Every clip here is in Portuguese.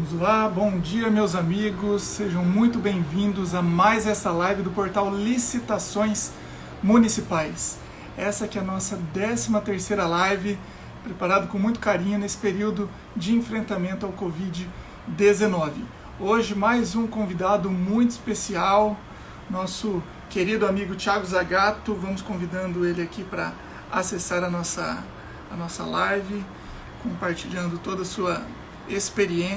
Vamos lá, bom dia meus amigos, sejam muito bem-vindos a mais essa live do portal Licitações Municipais. Essa que é a nossa 13ª live, preparado com muito carinho nesse período de enfrentamento ao Covid-19. Hoje mais um convidado muito especial, nosso querido amigo Thiago Zagato. Vamos convidando ele aqui para acessar a nossa live, compartilhando toda a sua experiência.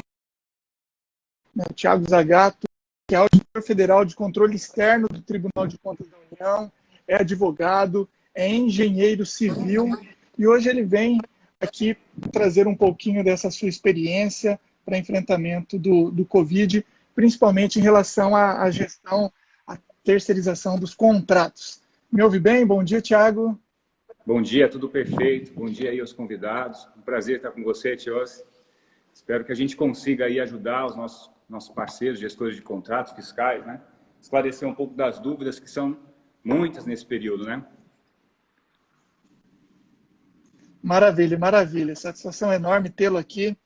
Thiago Zagato, que é auditor federal de controle externo do Tribunal de Contas da União, é advogado, é engenheiro civil e hoje ele vem aqui trazer um pouquinho dessa sua experiência para enfrentamento do Covid, principalmente em relação à gestão, à terceirização dos contratos. Me ouve bem? Bom dia, Thiago. Bom dia, tudo perfeito. Bom dia aí aos convidados. Um prazer estar com você, Tios. Espero que a gente consiga aí ajudar os nossos parceiros, gestores de contratos fiscais, né? Esclarecer um pouco das dúvidas, que são muitas nesse período, né? Maravilha, maravilha. Satisfação enorme tê-lo aqui,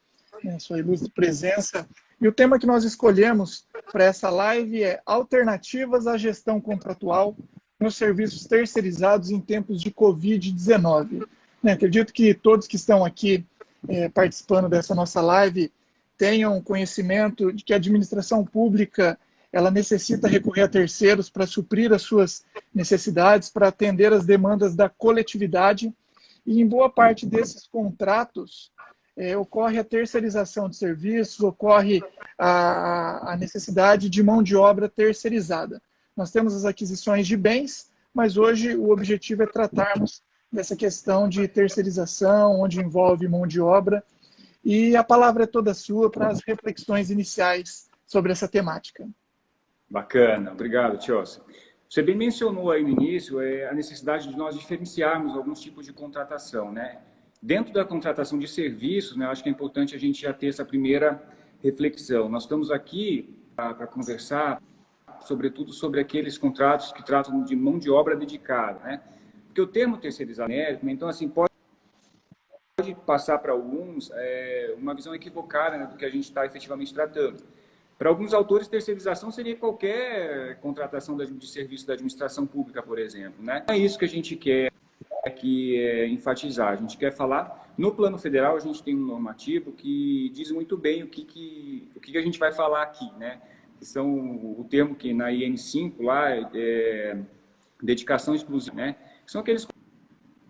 né, sua ilustre presença. E o tema que nós escolhemos para essa live é Alternativas à Gestão Contratual nos Serviços Terceirizados em Tempos de Covid-19. Acredito que todos que estão aqui participando dessa nossa live tenham conhecimento de que a administração pública ela necessita recorrer a terceiros para suprir as suas necessidades, para atender as demandas da coletividade, e em boa parte desses contratos ocorre a terceirização de serviços, ocorre a necessidade de mão de obra terceirizada. Nós temos as aquisições de bens, mas hoje o objetivo é tratarmos dessa questão de terceirização, onde envolve mão de obra, e a palavra é toda sua para as reflexões iniciais sobre essa temática. Bacana, obrigado, Tios. Você bem mencionou aí no início a necessidade de nós diferenciarmos alguns tipos de contratação, né? Dentro da contratação de serviços, né, acho que é importante a gente já ter essa primeira reflexão. Nós estamos aqui para conversar, sobretudo, sobre aqueles contratos que tratam de mão de obra dedicada, né? Porque o termo terceirizado é genérico, então, assim, pode passar para alguns uma visão equivocada, né, do que a gente está efetivamente tratando. Para alguns autores, terceirização seria qualquer contratação de serviço da administração pública, por exemplo, né? Não é isso que a gente quer aqui enfatizar. A gente quer falar, no plano federal, a gente tem um normativo que diz muito bem o que a gente vai falar aqui, né? Que são o termo que na IN5 lá dedicação exclusiva, né? São aqueles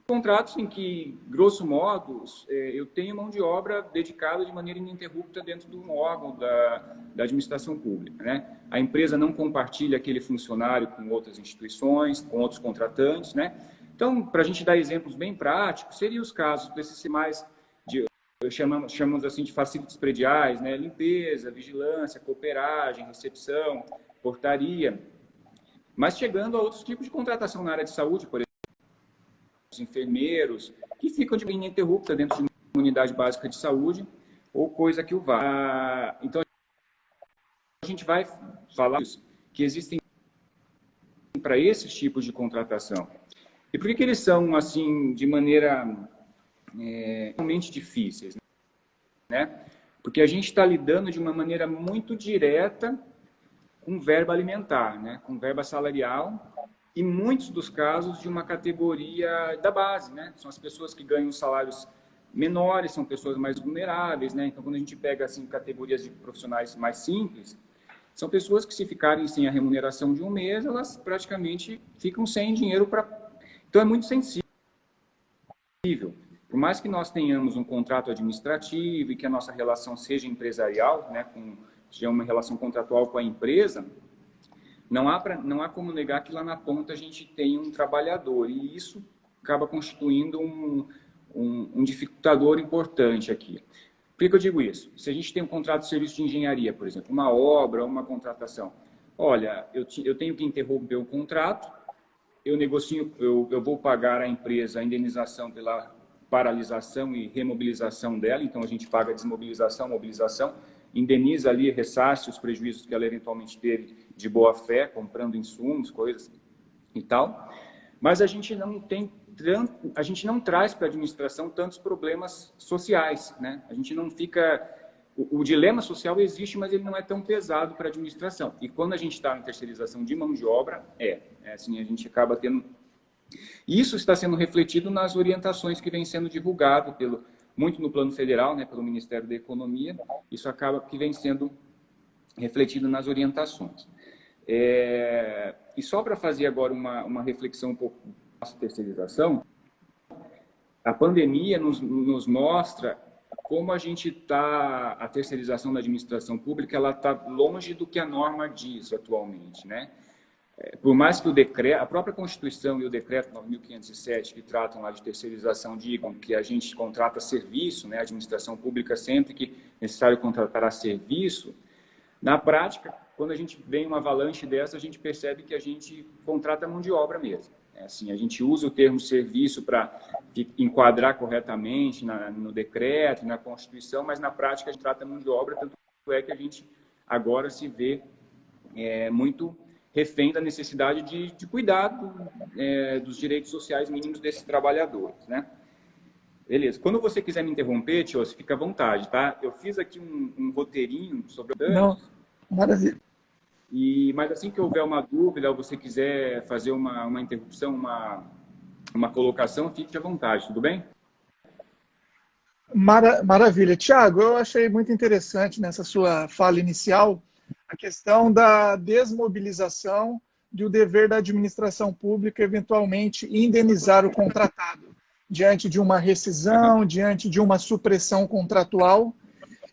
contratos em que, grosso modo, eu tenho mão de obra dedicada de maneira ininterrupta dentro de um órgão da administração pública, né? A empresa não compartilha aquele funcionário com outras instituições, com outros contratantes, né? Então, para a gente dar exemplos bem práticos, seriam os casos desses mais chamamos assim de facilities prediais, né? Limpeza, vigilância, cooperagem, recepção, portaria, mas chegando a outros tipos de contratação na área de saúde, por exemplo, os enfermeiros, que ficam de linha ininterrupta dentro de uma unidade básica de saúde, ou coisa que o vá. Então, a gente vai falar que existem para esses tipos de contratação. E por que eles são, assim, de maneira realmente difíceis, né? Porque a gente está lidando de uma maneira muito direta com verba alimentar, né? Com verba salarial, e muitos dos casos de uma categoria da base, né? São as pessoas que ganham salários menores, são pessoas mais vulneráveis, né? Então, quando a gente pega assim categorias de profissionais mais simples, são pessoas que, se ficarem sem a remuneração de um mês, elas praticamente ficam sem dinheiro para... Então, é muito sensível. Por mais que nós tenhamos um contrato administrativo e que a nossa relação seja empresarial, né? Seja uma relação contratual com a empresa, não há como negar que lá na ponta a gente tem um trabalhador, e isso acaba constituindo um dificultador importante aqui. Por que eu digo isso? Se a gente tem um contrato de serviço de engenharia, por exemplo, uma obra ou uma contratação, olha, eu tenho que interromper o contrato, eu negocio, eu vou pagar à empresa a indenização pela paralisação e remobilização dela, então a gente paga desmobilização, mobilização, indeniza ali, ressarce os prejuízos que ela eventualmente teve de boa fé, comprando insumos, coisas e tal. Mas a gente não traz para a administração tantos problemas sociais, né? A gente não fica... o dilema social existe, mas ele não é tão pesado para a administração. E quando a gente está na terceirização de mão de obra, assim, a gente acaba tendo... Isso está sendo refletido nas orientações que vem sendo divulgado muito no plano federal, né, pelo Ministério da Economia. Isso acaba que vem sendo refletido nas orientações. E só para fazer agora uma reflexão um pouco da nossa terceirização, a pandemia nos mostra como a terceirização da administração pública, ela está longe do que a norma diz atualmente, né? Por mais que a própria Constituição e o Decreto 9.507, que tratam lá de terceirização, digam que a gente contrata serviço, né? A administração pública sempre que necessário contratará serviço, na prática, quando a gente vem uma avalanche dessa, a gente percebe que a gente contrata mão de obra mesmo. Assim, a gente usa o termo serviço para enquadrar corretamente no decreto, na Constituição, mas na prática a gente trata mão de obra, tanto é que a gente agora se vê muito refém da necessidade de cuidar dos direitos sociais mínimos desses trabalhadores, né? Beleza. Quando você quiser me interromper, Tio, você fica à vontade, tá? Eu fiz aqui um roteirinho sobre... Não, maravilha. Mas assim que houver uma dúvida, ou você quiser fazer uma interrupção, uma colocação, fique à vontade, tudo bem? Maravilha. Tiago, eu achei muito interessante nessa sua fala inicial a questão da desmobilização do dever da administração pública eventualmente indenizar o contratado diante de uma rescisão, diante de uma supressão contratual.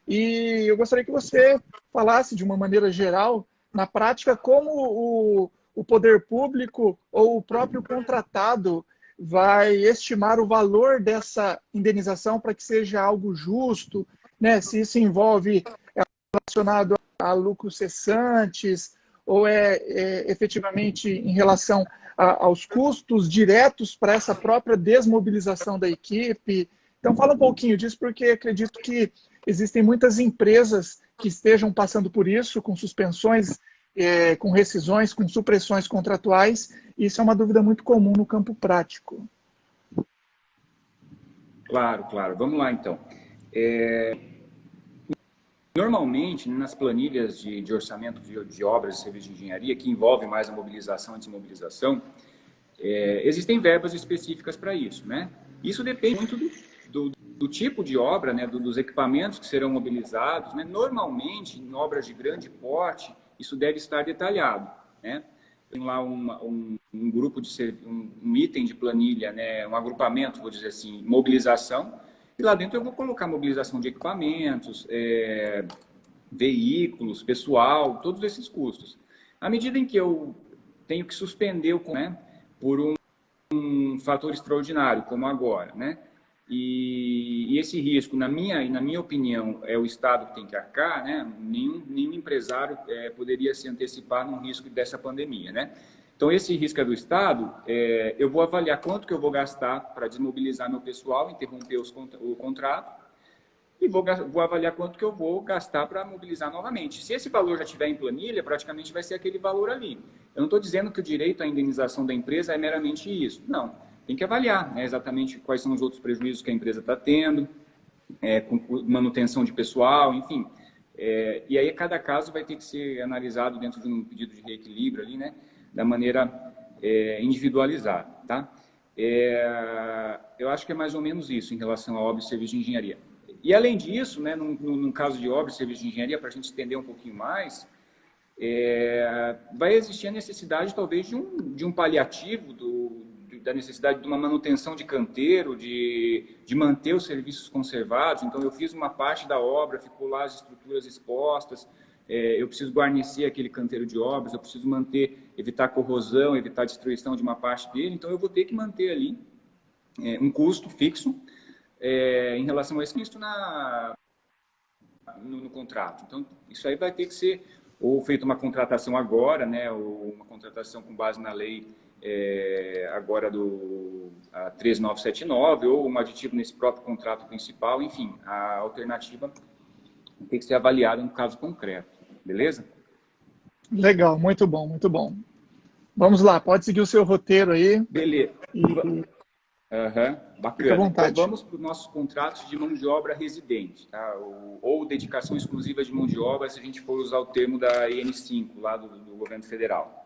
E eu gostaria que você falasse de uma maneira geral, na prática, como o poder público ou o próprio contratado vai estimar o valor dessa indenização para que seja algo justo, né? Se isso envolve relacionado a lucros cessantes ou efetivamente em relação aos custos diretos para essa própria desmobilização da equipe. Então, fala um pouquinho disso, porque acredito que existem muitas empresas que estejam passando por isso, com suspensões, com rescisões, com supressões contratuais, e isso é uma dúvida muito comum no campo prático. Claro. Vamos lá, então. Normalmente, nas planilhas de orçamento de obras e serviços de engenharia, que envolve mais a mobilização e desmobilização, existem verbas específicas para isso, né? Isso depende muito do tipo de obra, né? Dos equipamentos que serão mobilizados, né? Normalmente, em obras de grande porte, isso deve estar detalhado, né? Tem lá um grupo um item de planilha, né? Um agrupamento, vou dizer assim, mobilização. E lá dentro eu vou colocar mobilização de equipamentos, veículos, pessoal, todos esses custos. À medida em que eu tenho que suspender por um fator extraordinário, como agora, né? E esse risco, na minha opinião, é o Estado que tem que arcar, né? Nenhum empresário poderia se antecipar num risco dessa pandemia, né? Então, esse risco é do Estado, eu vou avaliar quanto que eu vou gastar para desmobilizar meu pessoal, interromper o contrato, e vou avaliar quanto que eu vou gastar para mobilizar novamente. Se esse valor já estiver em planilha, praticamente vai ser aquele valor ali. Eu não estou dizendo que o direito à indenização da empresa é meramente isso. Não, tem que avaliar, né, exatamente quais são os outros prejuízos que a empresa está tendo, com manutenção de pessoal, enfim. E aí, cada caso vai ter que ser analisado dentro de um pedido de reequilíbrio ali, né? Da maneira individualizada, tá? Eu acho que é mais ou menos isso em relação a obra e serviço de engenharia. E além disso, né, num caso de obra e serviço de engenharia, para a gente estender um pouquinho mais, vai existir a necessidade talvez de um paliativo da necessidade de uma manutenção de canteiro, de manter os serviços conservados. Então, eu fiz uma parte da obra, ficou lá as estruturas expostas, eu preciso guarnecer aquele canteiro de obras, eu preciso evitar corrosão, evitar destruição de uma parte dele, então eu vou ter que manter ali um custo fixo em relação a esse custo no contrato. Então, isso aí vai ter que ser ou feita uma contratação agora, né, ou uma contratação com base na lei agora a 3979, ou um aditivo nesse próprio contrato principal, enfim, a alternativa tem que ser avaliada no caso concreto. Beleza? Legal, muito bom, muito bom. Vamos lá, pode seguir o seu roteiro aí. Beleza. Fica à Bacana. Então vontade. vamos para os nossos contratos de mão de obra residente, tá? Ou dedicação exclusiva de mão de obra, se a gente for usar o termo da EN5, lá do governo federal.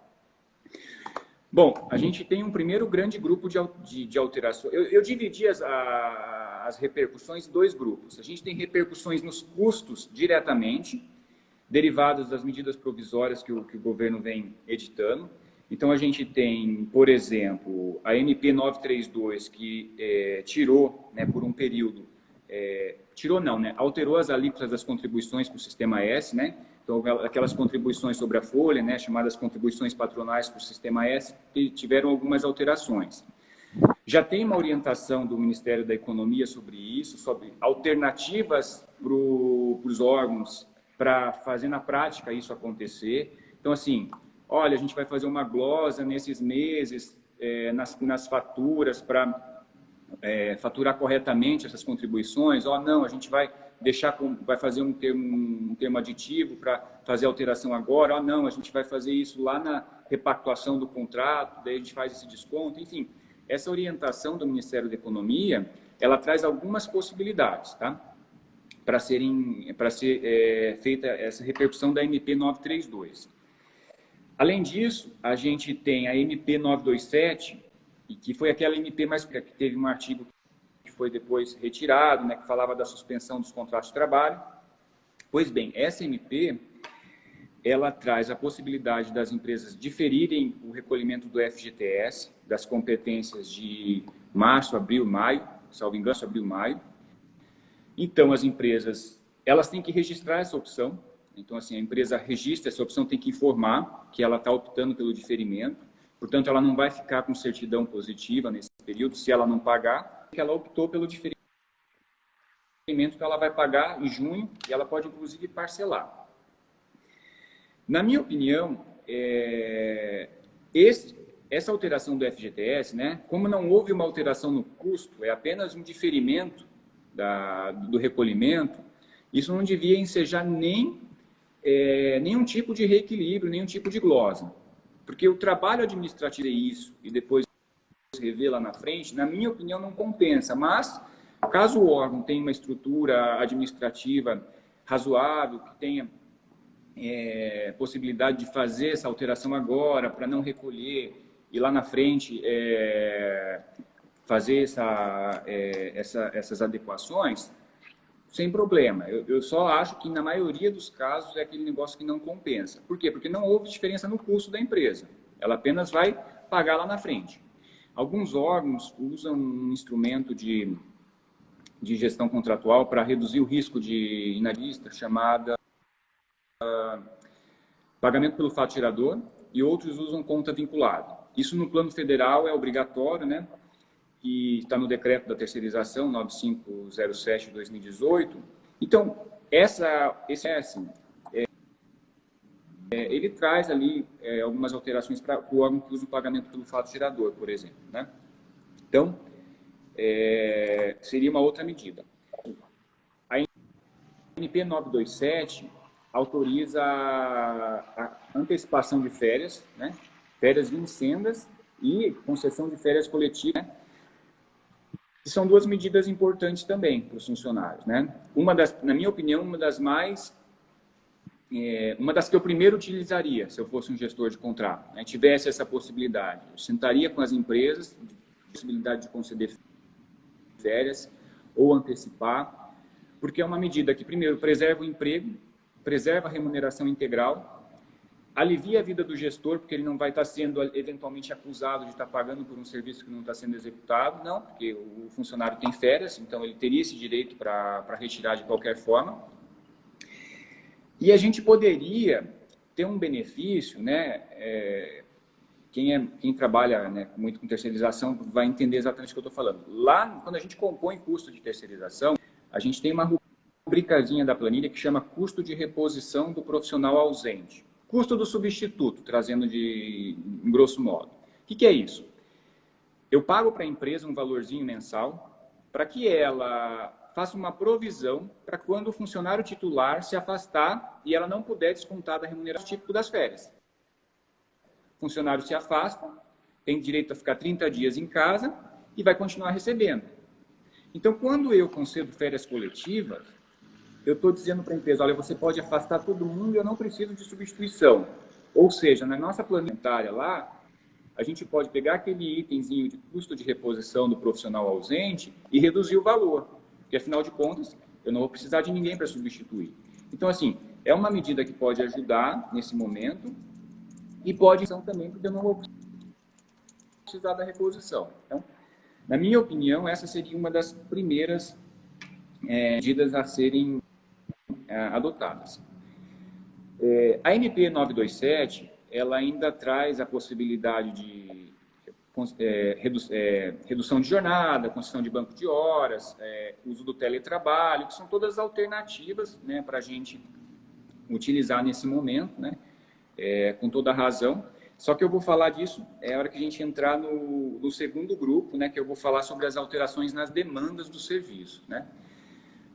Bom, a gente tem um primeiro grande grupo de alterações. Eu dividi as repercussões em dois grupos. A gente tem repercussões nos custos diretamente, derivadas das medidas provisórias que o governo vem editando. Então, a gente tem, por exemplo, a MP 932, que tirou, né, por um período, alterou as alíquotas das contribuições para o Sistema S, né? Então, aquelas contribuições sobre a folha, né, chamadas contribuições patronais para o Sistema S, tiveram algumas alterações. Já tem uma orientação do Ministério da Economia sobre isso, sobre alternativas para os órgãos para fazer na prática isso acontecer. Então, assim, olha, a gente vai fazer uma glosa nesses meses, nas faturas, para faturar corretamente essas contribuições. Não, a gente vai vai fazer um termo aditivo para fazer alteração agora. Não, a gente vai fazer isso lá na repactuação do contrato, daí a gente faz esse desconto. Enfim, essa orientação do Ministério da Economia, ela traz algumas possibilidades, tá? Para ser feita essa repercussão da MP 932. Além disso, a gente tem a MP 927, que foi aquela MP mais que teve um artigo que foi depois retirado, né, que falava da suspensão dos contratos de trabalho. Pois bem, essa MP, ela traz a possibilidade das empresas diferirem o recolhimento do FGTS, das competências de março, abril, maio, salvo engano, abril, maio. Então, as empresas, elas têm que registrar essa opção. Então, assim, a empresa registra essa opção, tem que informar que ela está optando pelo diferimento. Portanto, ela não vai ficar com certidão positiva nesse período, se ela não pagar, que ela optou pelo diferimento que ela vai pagar em junho, e ela pode, inclusive, parcelar. Na minha opinião, essa alteração do FGTS, né, como não houve uma alteração no custo, é apenas um diferimento do recolhimento, isso não devia ensejar nenhum tipo de reequilíbrio, nenhum tipo de glosa. Porque o trabalho administrativo é isso, e depois rever lá na frente, na minha opinião, não compensa. Mas, caso o órgão tenha uma estrutura administrativa razoável, que tenha possibilidade de fazer essa alteração agora, para não recolher, e lá na frente fazer essas adequações, sem problema. Eu só acho que, na maioria dos casos, é aquele negócio que não compensa. Por quê? Porque não houve diferença no custo da empresa. Ela apenas vai pagar lá na frente. Alguns órgãos usam um instrumento de gestão contratual para reduzir o risco de inadimplência, chamada pagamento pelo fato gerador, e outros usam conta vinculada. Isso no plano federal é obrigatório, né? E está no decreto da terceirização 9507 de 2018. Então, ele traz ali algumas alterações para o órgão que usa o pagamento pelo fato gerador, por exemplo, né? Então, seria uma outra medida. A MP 927 autoriza a antecipação de férias, né? Férias vincendas e concessão de férias coletivas, né? Que são duas medidas importantes também para os funcionários, né? Na minha opinião, uma das que eu primeiro utilizaria, se eu fosse um gestor de contrato, né, tivesse essa possibilidade. Eu sentaria com as empresas, possibilidade de conceder férias ou antecipar, porque é uma medida que, primeiro, preserva o emprego, preserva a remuneração integral, alivia a vida do gestor, porque ele não vai estar sendo eventualmente acusado de estar pagando por um serviço que não está sendo executado, não, porque o funcionário tem férias, então ele teria esse direito para retirar de qualquer forma. E a gente poderia ter um benefício, né? Quem trabalha, né, muito com terceirização vai entender exatamente o que eu estou falando. Lá, quando a gente compõe custo de terceirização, a gente tem uma rubricazinha da planilha que chama custo de reposição do profissional ausente. Custo do substituto, trazendo em grosso modo. O que é isso? Eu pago para a empresa um valorzinho mensal para que ela faça uma provisão para quando o funcionário titular se afastar e ela não puder descontar da remuneração típico das férias. O funcionário se afasta, tem direito a ficar 30 dias em casa e vai continuar recebendo. Então, quando eu concedo férias coletivas, eu estou dizendo para a empresa, olha, você pode afastar todo mundo e eu não preciso de substituição. Ou seja, na nossa planetária lá, a gente pode pegar aquele itemzinho de custo de reposição do profissional ausente e reduzir o valor, porque afinal de contas, eu não vou precisar de ninguém para substituir. Então, assim, é uma medida que pode ajudar nesse momento e pode também, porque eu não vou precisar da reposição. Então, na minha opinião, essa seria uma das primeiras medidas a serem adotadas. A MP 927, ela ainda traz a possibilidade de redução de jornada, concessão de banco de horas, uso do teletrabalho, que são todas alternativas, né, para a gente utilizar nesse momento, né, com toda a razão. Só que eu vou falar disso a hora que a gente entrar no segundo grupo, né, que eu vou falar sobre as alterações nas demandas do serviço, né.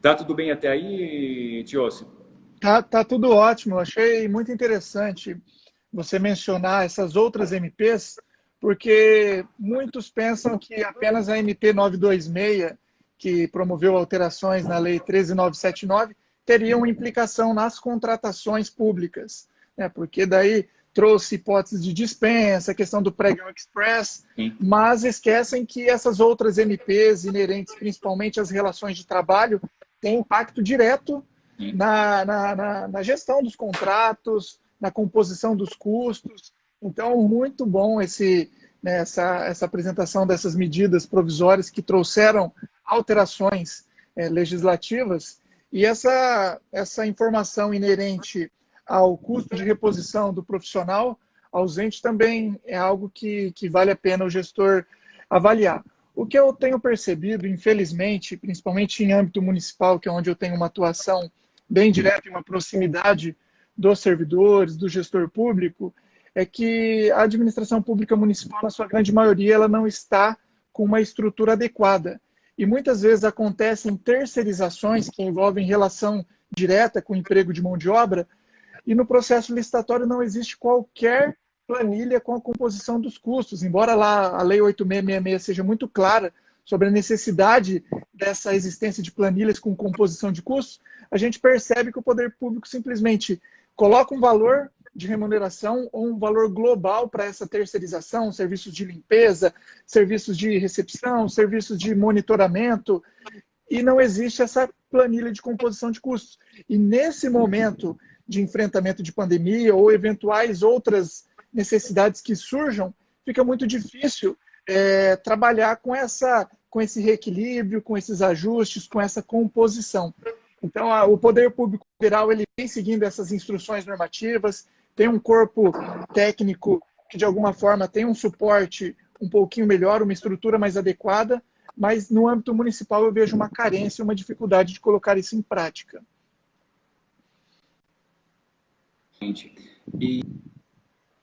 Tá tudo bem até aí, Tiossi? Tá tudo ótimo. Eu achei muito interessante você mencionar essas outras MPs, porque muitos pensam que apenas a MP 926, que promoveu alterações na Lei 13.979, teria uma implicação nas contratações públicas, né? Porque daí trouxe hipóteses de dispensa, a questão do pregão express, mas esquecem que essas outras MPs inerentes principalmente às relações de trabalho têm impacto direto na gestão dos contratos, na composição dos custos. Então, muito bom essa apresentação dessas medidas provisórias que trouxeram alterações legislativas, e essa informação inerente ao custo de reposição do profissional ausente também é algo que vale a pena o gestor avaliar. O que eu tenho percebido, infelizmente, principalmente em âmbito municipal, que é onde eu tenho uma atuação bem direta e uma proximidade dos servidores, do gestor público, é que a administração pública municipal, na sua grande maioria, ela não está com uma estrutura adequada. E muitas vezes acontecem terceirizações que envolvem relação direta com o emprego de mão de obra, e no processo licitatório não existe qualquer planilha com a composição dos custos, embora lá a Lei 8666 seja muito clara sobre a necessidade dessa existência de planilhas com composição de custos, a gente percebe que o poder público simplesmente coloca um valor de remuneração ou um valor global para essa terceirização, serviços de limpeza, serviços de recepção, serviços de monitoramento, e não existe essa planilha de composição de custos. E nesse momento de enfrentamento de pandemia ou eventuais outras necessidades que surjam, fica muito difícil trabalhar com esse reequilíbrio, com esses ajustes, com essa composição. Então, o Poder Público Federal ele vem seguindo essas instruções normativas, tem um corpo técnico que, de alguma forma, tem um suporte um pouquinho melhor, uma estrutura mais adequada, mas no âmbito municipal eu vejo uma carência, uma dificuldade de colocar isso em prática.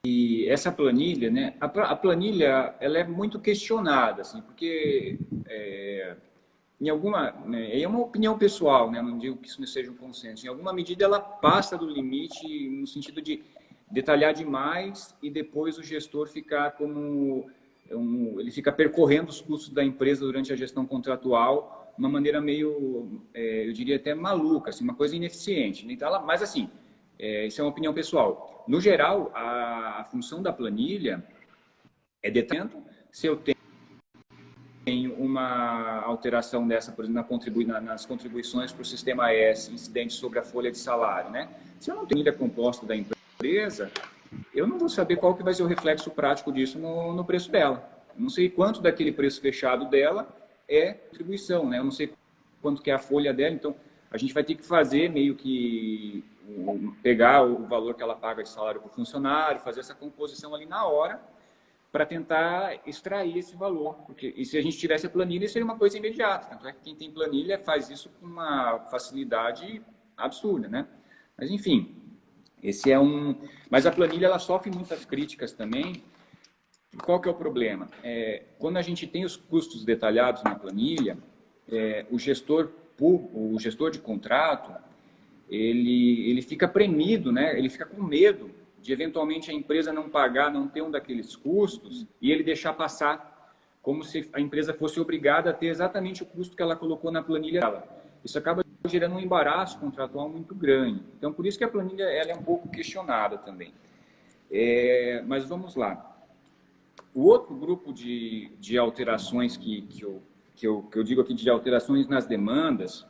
E essa planilha, né? A planilha, ela é muito questionada, assim, porque em alguma, né, é uma opinião pessoal, né? Não digo que isso não seja um consenso. Em alguma medida, ela passa do limite no sentido de detalhar demais e depois o gestor ficar como ele fica percorrendo os custos da empresa durante a gestão contratual de uma maneira meio, eu diria até maluca, assim, uma coisa ineficiente. Então, mas assim, isso é uma opinião pessoal. No geral, a função da planilha é detalhamento. Se eu tenho uma alteração dessa, por exemplo, nas contribuições para o sistema S, incidente sobre a folha de salário, né? Se eu não tenho planilha composta da empresa, eu não vou saber qual que vai ser o reflexo prático disso no preço dela. Eu não sei quanto daquele preço fechado dela é contribuição, né? Eu não sei quanto que é a folha dela, então a gente vai ter que fazer meio que pegar o valor que ela paga de salário para o funcionário, fazer essa composição ali na hora para tentar extrair esse valor. E se a gente tivesse a planilha, seria uma coisa imediata. Tanto é que quem tem planilha faz isso com uma facilidade absurda, né? Mas, enfim, esse é um... Mas a planilha, ela sofre muitas críticas também. Qual que é o problema? Quando a gente tem os custos detalhados na planilha, o gestor de contrato, ele fica premido, né? Ele fica com medo de eventualmente a empresa não pagar, não ter um daqueles custos e ele deixar passar como se a empresa fosse obrigada a ter exatamente o custo que ela colocou na planilha dela. Isso acaba gerando um embaraço contratual muito grande. Então, por isso que a planilha ela é um pouco questionada também. Mas vamos lá. O outro grupo de alterações que eu digo aqui de alterações nas demandas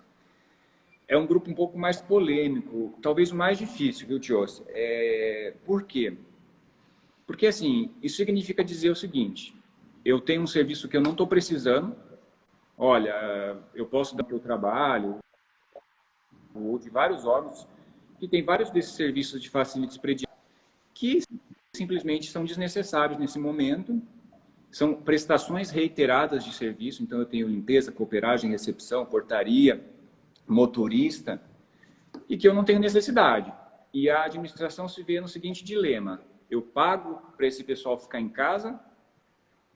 é um grupo um pouco mais polêmico, talvez o mais difícil, viu, Tios? Por quê? Porque, assim, isso significa dizer o seguinte: eu tenho um serviço que eu não estou precisando, olha, eu posso dar para o trabalho, ou de vários órgãos, que tem vários desses serviços de facilities prediais que simplesmente são desnecessários nesse momento, são prestações reiteradas de serviço, então eu tenho limpeza, cooperagem, recepção, portaria, motorista, e que eu não tenho necessidade. E a administração se vê no seguinte dilema: eu pago para esse pessoal ficar em casa,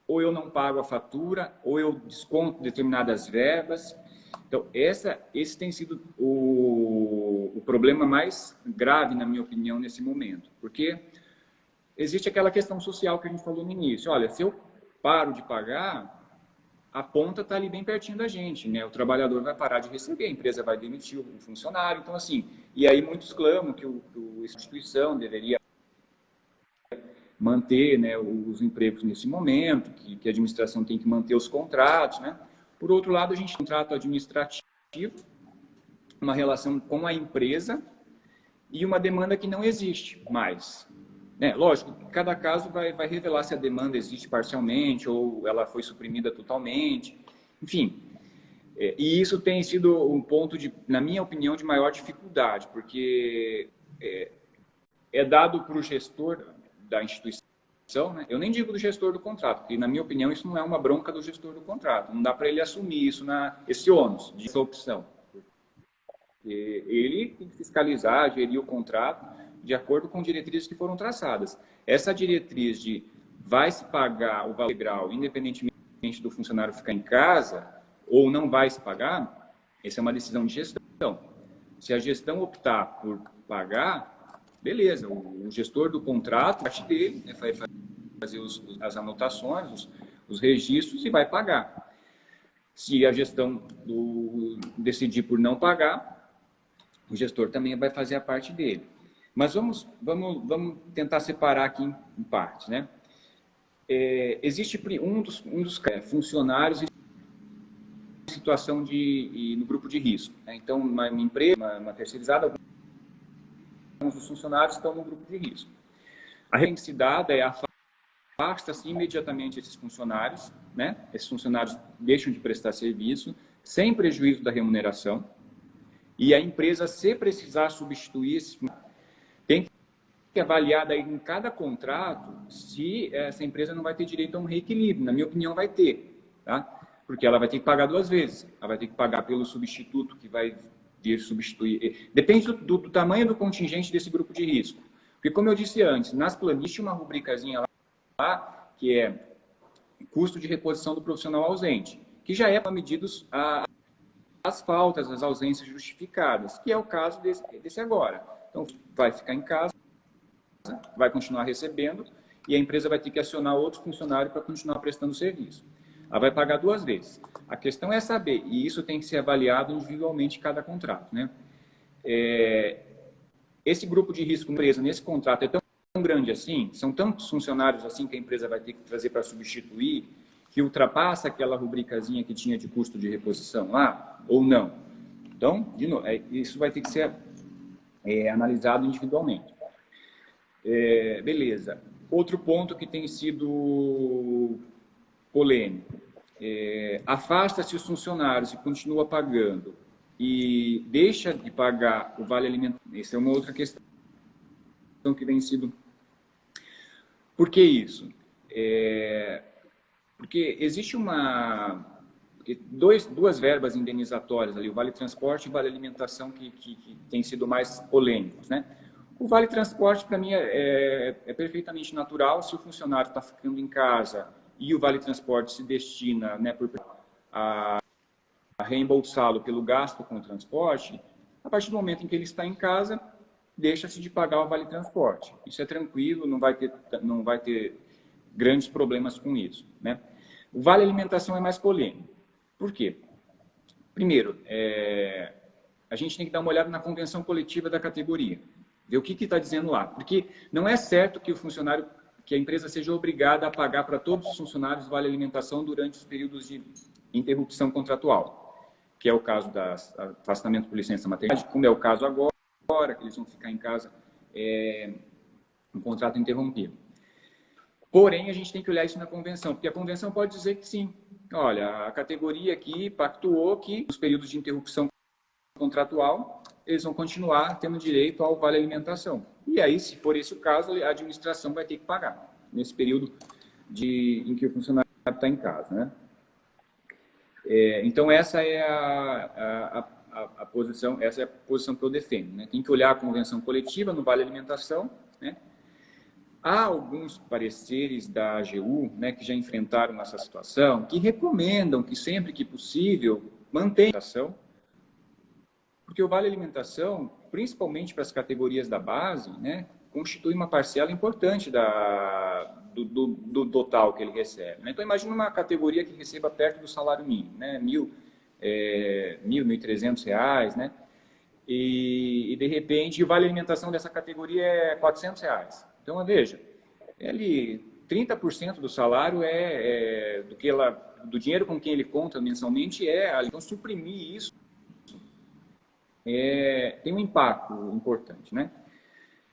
ou eu não pago a fatura, ou eu desconto determinadas verbas. Então, esse tem sido o problema mais grave, na minha opinião, nesse momento. Porque existe aquela questão social que a gente falou no início. Olha, se eu paro de pagar, a ponta está ali bem pertinho da gente, né? O trabalhador vai parar de receber, a empresa vai demitir o funcionário. Então, assim, e aí muitos clamam que a instituição deveria manter, né, os empregos nesse momento, que a administração tem que manter os contratos, né? Por outro lado, a gente tem um contrato administrativo, uma relação com a empresa e uma demanda que não existe mais. Lógico, cada caso vai revelar se a demanda existe parcialmente ou ela foi suprimida totalmente. Enfim, e isso tem sido um ponto, na minha opinião, de maior dificuldade, porque é dado para o gestor da instituição, né? Eu nem digo do gestor do contrato, porque, na minha opinião, isso não é uma bronca do gestor do contrato. Não dá para ele assumir isso, esse ônus, essa opção. Porque ele tem que fiscalizar, gerir o contrato de acordo com diretrizes que foram traçadas. Essa diretriz de vai se pagar o valor integral, independentemente do funcionário ficar em casa, ou não vai se pagar, essa é uma decisão de gestão. Se a gestão optar por pagar, beleza, o gestor do contrato, parte dele, né, vai fazer as anotações, os registros e vai pagar. Se a gestão decidir por não pagar, o gestor também vai fazer a parte dele. Mas vamos tentar separar aqui em partes, né? Existe um dos funcionários em situação no grupo de risco, né? Então, uma empresa, uma terceirizada, alguns dos funcionários estão no grupo de risco. A regra que se dá afasta-se imediatamente esses funcionários, né? Esses funcionários deixam de prestar serviço sem prejuízo da remuneração, e a empresa, se precisar substituir esse, tem que avaliar daí em cada contrato se essa empresa não vai ter direito a um reequilíbrio. Na minha opinião, vai ter, tá? Porque ela vai ter que pagar duas vezes. Ela vai ter que pagar pelo substituto que vai vir substituir. Depende do tamanho do contingente desse grupo de risco. Porque, como eu disse antes, nas planilhas tinha uma rubricazinha lá que é custo de reposição do profissional ausente, que já é para medidos as faltas, as ausências justificadas, que é o caso desse agora. Então, vai ficar em casa, vai continuar recebendo e a empresa vai ter que acionar outro funcionário para continuar prestando serviço. Ela vai pagar duas vezes. A questão é saber, e isso tem que ser avaliado individualmente em cada contrato, né? Esse grupo de risco empresa nesse contrato é tão grande assim, são tantos funcionários assim que a empresa vai ter que trazer para substituir, que ultrapassa aquela rubricazinha que tinha de custo de reposição lá, ou não. Então, de novo, isso vai ter que ser analisado individualmente. Beleza. Outro ponto que tem sido polêmico. Afasta-se os funcionários e continua pagando e deixa de pagar o vale alimentação. Essa é uma outra questão que vem sido... Por que isso? Porque existe duas verbas indenizatórias ali, o vale transporte e o vale alimentação, que têm sido mais polêmicos, né? O vale transporte, para mim, é perfeitamente natural. Se o funcionário está ficando em casa e o vale transporte se destina, né, a reembolsá-lo pelo gasto com o transporte, a partir do momento em que ele está em casa, deixa-se de pagar o vale transporte. Isso é tranquilo, não vai ter grandes problemas com isso, né? O vale alimentação é mais polêmico. Por quê? Primeiro, a gente tem que dar uma olhada na convenção coletiva da categoria, ver o que está dizendo lá. Porque não é certo que que a empresa seja obrigada a pagar para todos os funcionários vale alimentação durante os períodos de interrupção contratual, que é o caso do afastamento por licença maternidade, como é o caso agora, que eles vão ficar em casa, um contrato interrompido. Porém, a gente tem que olhar isso na convenção, porque a convenção pode dizer que sim. Olha, a categoria aqui pactuou que nos períodos de interrupção contratual, eles vão continuar tendo direito ao vale alimentação. E aí, se for esse o caso, a administração vai ter que pagar nesse período em que o funcionário está em casa, né? Então, essa é a posição, essa é a posição que eu defendo, né? Tem que olhar a convenção coletiva no vale alimentação, né? Há alguns pareceres da AGU, né, que já enfrentaram essa situação, que recomendam que sempre que possível mantenha a alimentação, porque o vale alimentação, principalmente para as categorias da base, né, constitui uma parcela importante do total que ele recebe, né? Então, imagina uma categoria que receba perto do salário mínimo, né, R$1.300, né? E de repente, o vale alimentação dessa categoria é R$400. Então, veja, 30% do salário do dinheiro com quem ele conta mensalmente então suprimir isso tem um impacto importante, né?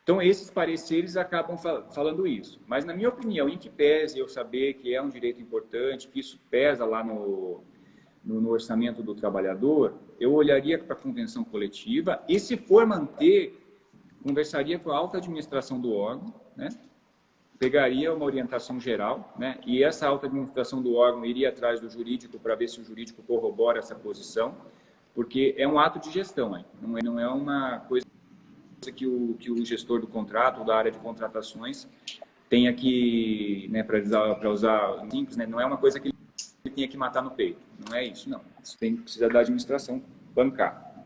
Então, esses pareceres acabam falando isso. Mas, na minha opinião, em que pese eu saber que é um direito importante, que isso pesa lá no orçamento do trabalhador, eu olharia para a convenção coletiva e, se for manter, conversaria com a alta administração do órgão, né? Pegaria uma orientação geral, né? E essa alta administração do órgão iria atrás do jurídico para ver se o jurídico corrobora essa posição, porque é um ato de gestão, hein? Não é uma coisa que o gestor do contrato, ou da área de contratações, tenha que, né, para usar simples, né? Não é uma coisa que ele tenha que matar no peito. Não é isso, não. Isso precisa da administração bancar.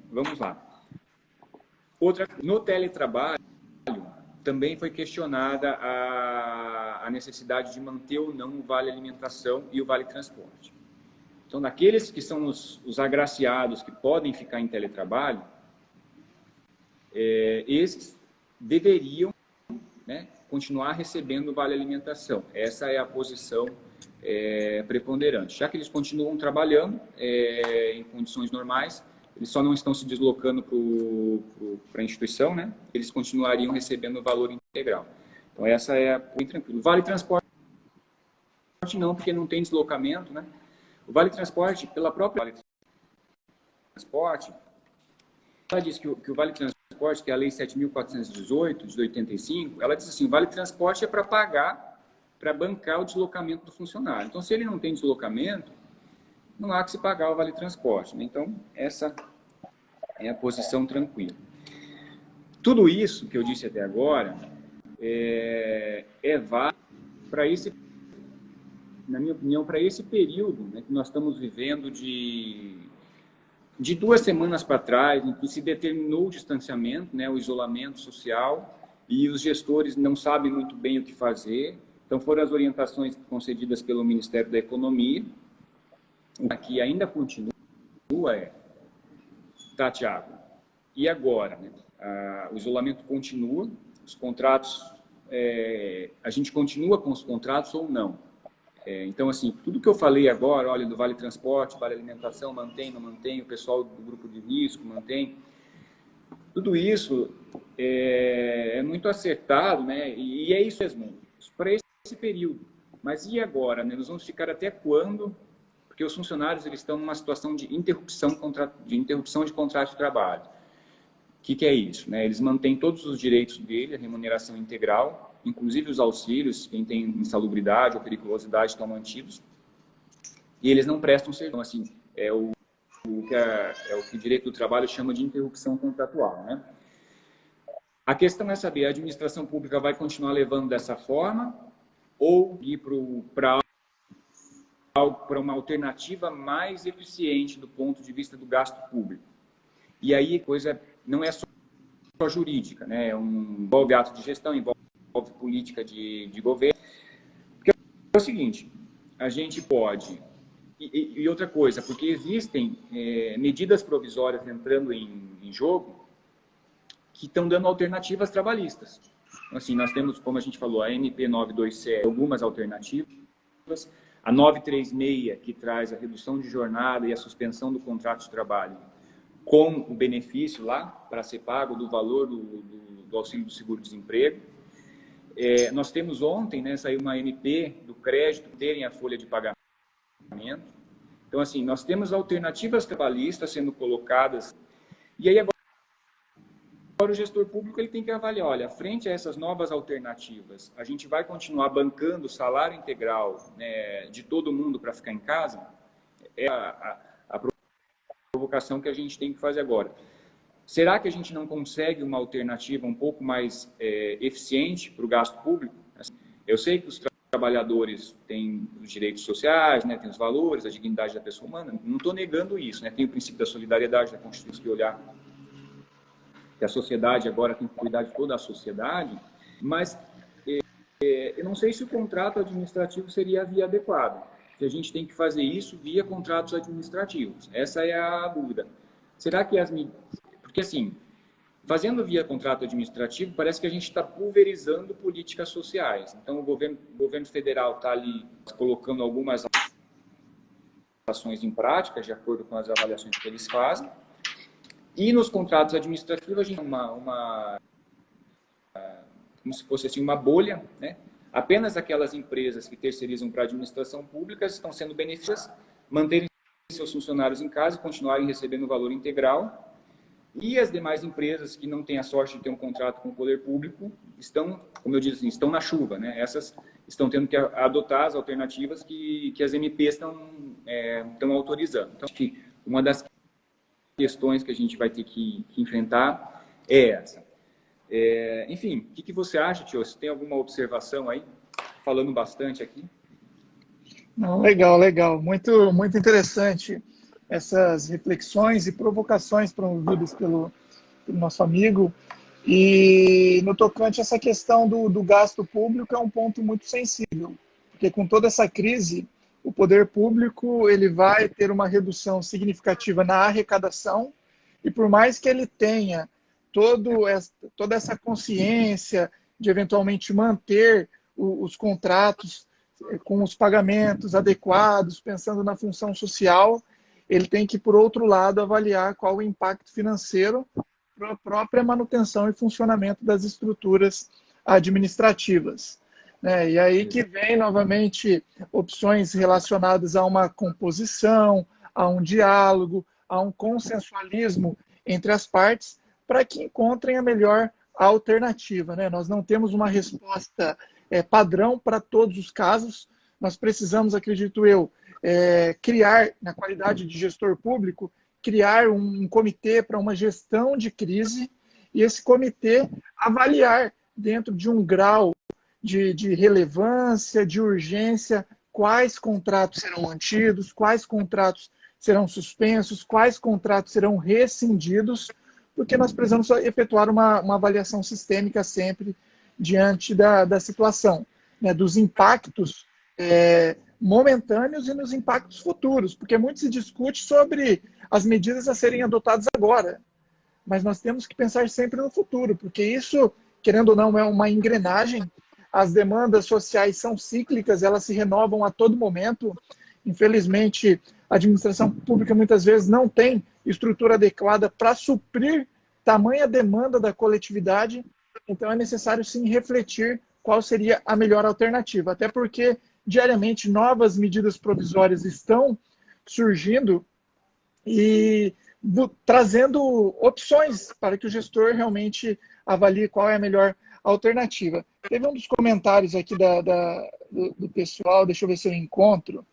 Vamos lá. No teletrabalho, também foi questionada a necessidade de manter ou não o vale alimentação e o vale transporte. Então, naqueles que são os agraciados que podem ficar em teletrabalho, esses deveriam, né, continuar recebendo o vale alimentação. Essa é a posição preponderante. Já que eles continuam trabalhando em condições normais, eles só não estão se deslocando para a instituição, né? Eles continuariam recebendo o valor integral. Então, essa é bem tranquilo. Vale transporte não, porque não tem deslocamento, né? O vale transporte, pela própria vale transporte, ela diz que o vale transporte, que é a lei 7.418, de 85, ela diz assim, o vale transporte é para pagar, para bancar o deslocamento do funcionário. Então, se ele não tem deslocamento, não há que se pagar o vale transporte, né? Então, essa é a posição tranquila. Tudo isso que eu disse até agora válido para na minha opinião, para esse período, né, que nós estamos vivendo de 2 semanas para trás, em que se determinou o distanciamento, né, o isolamento social, e os gestores não sabem muito bem o que fazer. Então, foram as orientações concedidas pelo Ministério da Economia. O que ainda continua tá, Thiago, e agora? Né? O isolamento continua, os contratos, a gente continua com os contratos ou não? Então, assim, tudo que eu falei agora, olha, do vale transporte, vale alimentação, mantém, não mantém, o pessoal do grupo de risco mantém, tudo isso é muito acertado, né? E é isso mesmo, para esse período. Mas e agora? Né? Nós vamos ficar até quando? Porque os funcionários eles estão numa situação de interrupção de contrato de trabalho. O que é isso? Né? Eles mantêm todos os direitos dele, a remuneração integral, inclusive os auxílios, quem tem insalubridade ou periculosidade estão mantidos, e eles não prestam serviço. Então, assim, é o que o direito do trabalho chama de interrupção contratual, né? A questão é saber, a administração pública vai continuar levando dessa forma ou ir para uma alternativa mais eficiente do ponto de vista do gasto público. E aí a coisa não é só jurídica, né? Envolve ato de gestão, envolve política de governo. é o seguinte, a gente pode... E outra coisa, porque existem medidas provisórias entrando em jogo que estão dando alternativas trabalhistas. Assim, nós temos, como a gente falou, a MP 927, algumas alternativas, a 936, que traz a redução de jornada e a suspensão do contrato de trabalho, com o benefício lá, para ser pago do valor do auxílio do seguro-desemprego. Nós temos ontem, né, saiu uma MP do crédito, terem a folha de pagamento. Então, assim, nós temos alternativas trabalhistas sendo colocadas, e aí agora o gestor público ele tem que avaliar, olha, frente a essas novas alternativas, a gente vai continuar bancando o salário integral, né, de todo mundo para ficar em casa? É a provocação que a gente tem que fazer agora. Será que a gente não consegue uma alternativa um pouco mais eficiente para o gasto público? Eu sei que os trabalhadores têm os direitos sociais, né, têm os valores, a dignidade da pessoa humana, não estou negando isso, né, tem o princípio da solidariedade, da Constituição, que olhar que a sociedade agora tem que cuidar de toda a sociedade, mas eu não sei se o contrato administrativo seria a via adequada, se a gente tem que fazer isso via contratos administrativos, essa é a dúvida. Será que porque assim, fazendo via contrato administrativo, parece que a gente está pulverizando políticas sociais. Então, o governo federal está ali colocando algumas ações em prática, de acordo com as avaliações que eles fazem. E nos contratos administrativos, a gente tem como se fosse assim, uma bolha, né? Apenas aquelas empresas que terceirizam para a administração pública estão sendo beneficiadas, manterem seus funcionários em casa e continuarem recebendo o valor integral. E as demais empresas que não têm a sorte de ter um contrato com o poder público estão, como eu disse, assim, estão na chuva, né? Essas estão tendo que adotar as alternativas que as MPs estão autorizando. Então, acho que uma das questões que a gente vai ter que enfrentar é essa. Enfim, o que você acha, Tio? Você tem alguma observação aí? Falando bastante aqui. Não, legal, legal. Muito, muito interessante essas reflexões e provocações promovidas pelo nosso amigo. E no tocante a essa questão do gasto público é um ponto muito sensível, porque com toda essa crise, o poder público ele vai ter uma redução significativa na arrecadação, e por mais que ele tenha toda essa consciência de eventualmente manter os contratos com os pagamentos adequados, pensando na função social, ele tem que, por outro lado, avaliar qual o impacto financeiro para a própria manutenção e funcionamento das estruturas administrativas. E aí que vem, novamente, opções relacionadas a uma composição, a um diálogo, a um consensualismo entre as partes, para que encontrem a melhor alternativa. Nós não temos uma resposta padrão para todos os casos, nós precisamos, acredito eu, criar, na qualidade de gestor público, criar um comitê para uma gestão de crise e esse comitê avaliar dentro de um grau de relevância, de urgência, quais contratos serão mantidos, quais contratos serão suspensos, quais contratos serão rescindidos, porque nós precisamos efetuar uma avaliação sistêmica sempre diante da situação, dos impactos momentâneos e nos impactos futuros, porque muito se discute sobre as medidas a serem adotadas agora, mas nós temos que pensar sempre no futuro, porque isso, querendo ou não, é uma engrenagem, as demandas sociais são cíclicas, elas se renovam a todo momento, infelizmente a administração pública muitas vezes não tem estrutura adequada para suprir tamanha demanda da coletividade, então é necessário sim refletir qual seria a melhor alternativa, até porque diariamente novas medidas provisórias estão surgindo e trazendo opções para que o gestor realmente avalie qual é a melhor alternativa. Teve um dos comentários aqui do pessoal, deixa eu ver se eu encontro,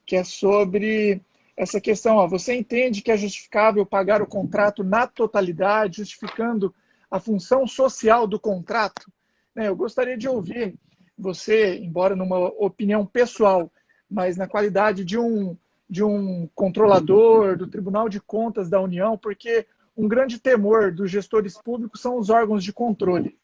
que é sobre essa questão. Você entende que é justificável pagar o contrato na totalidade, justificando a função social do contrato? Eu gostaria de ouvir você, embora numa opinião pessoal, mas na qualidade de um controlador do Tribunal de Contas da União, porque um grande temor dos gestores públicos são os órgãos de controle.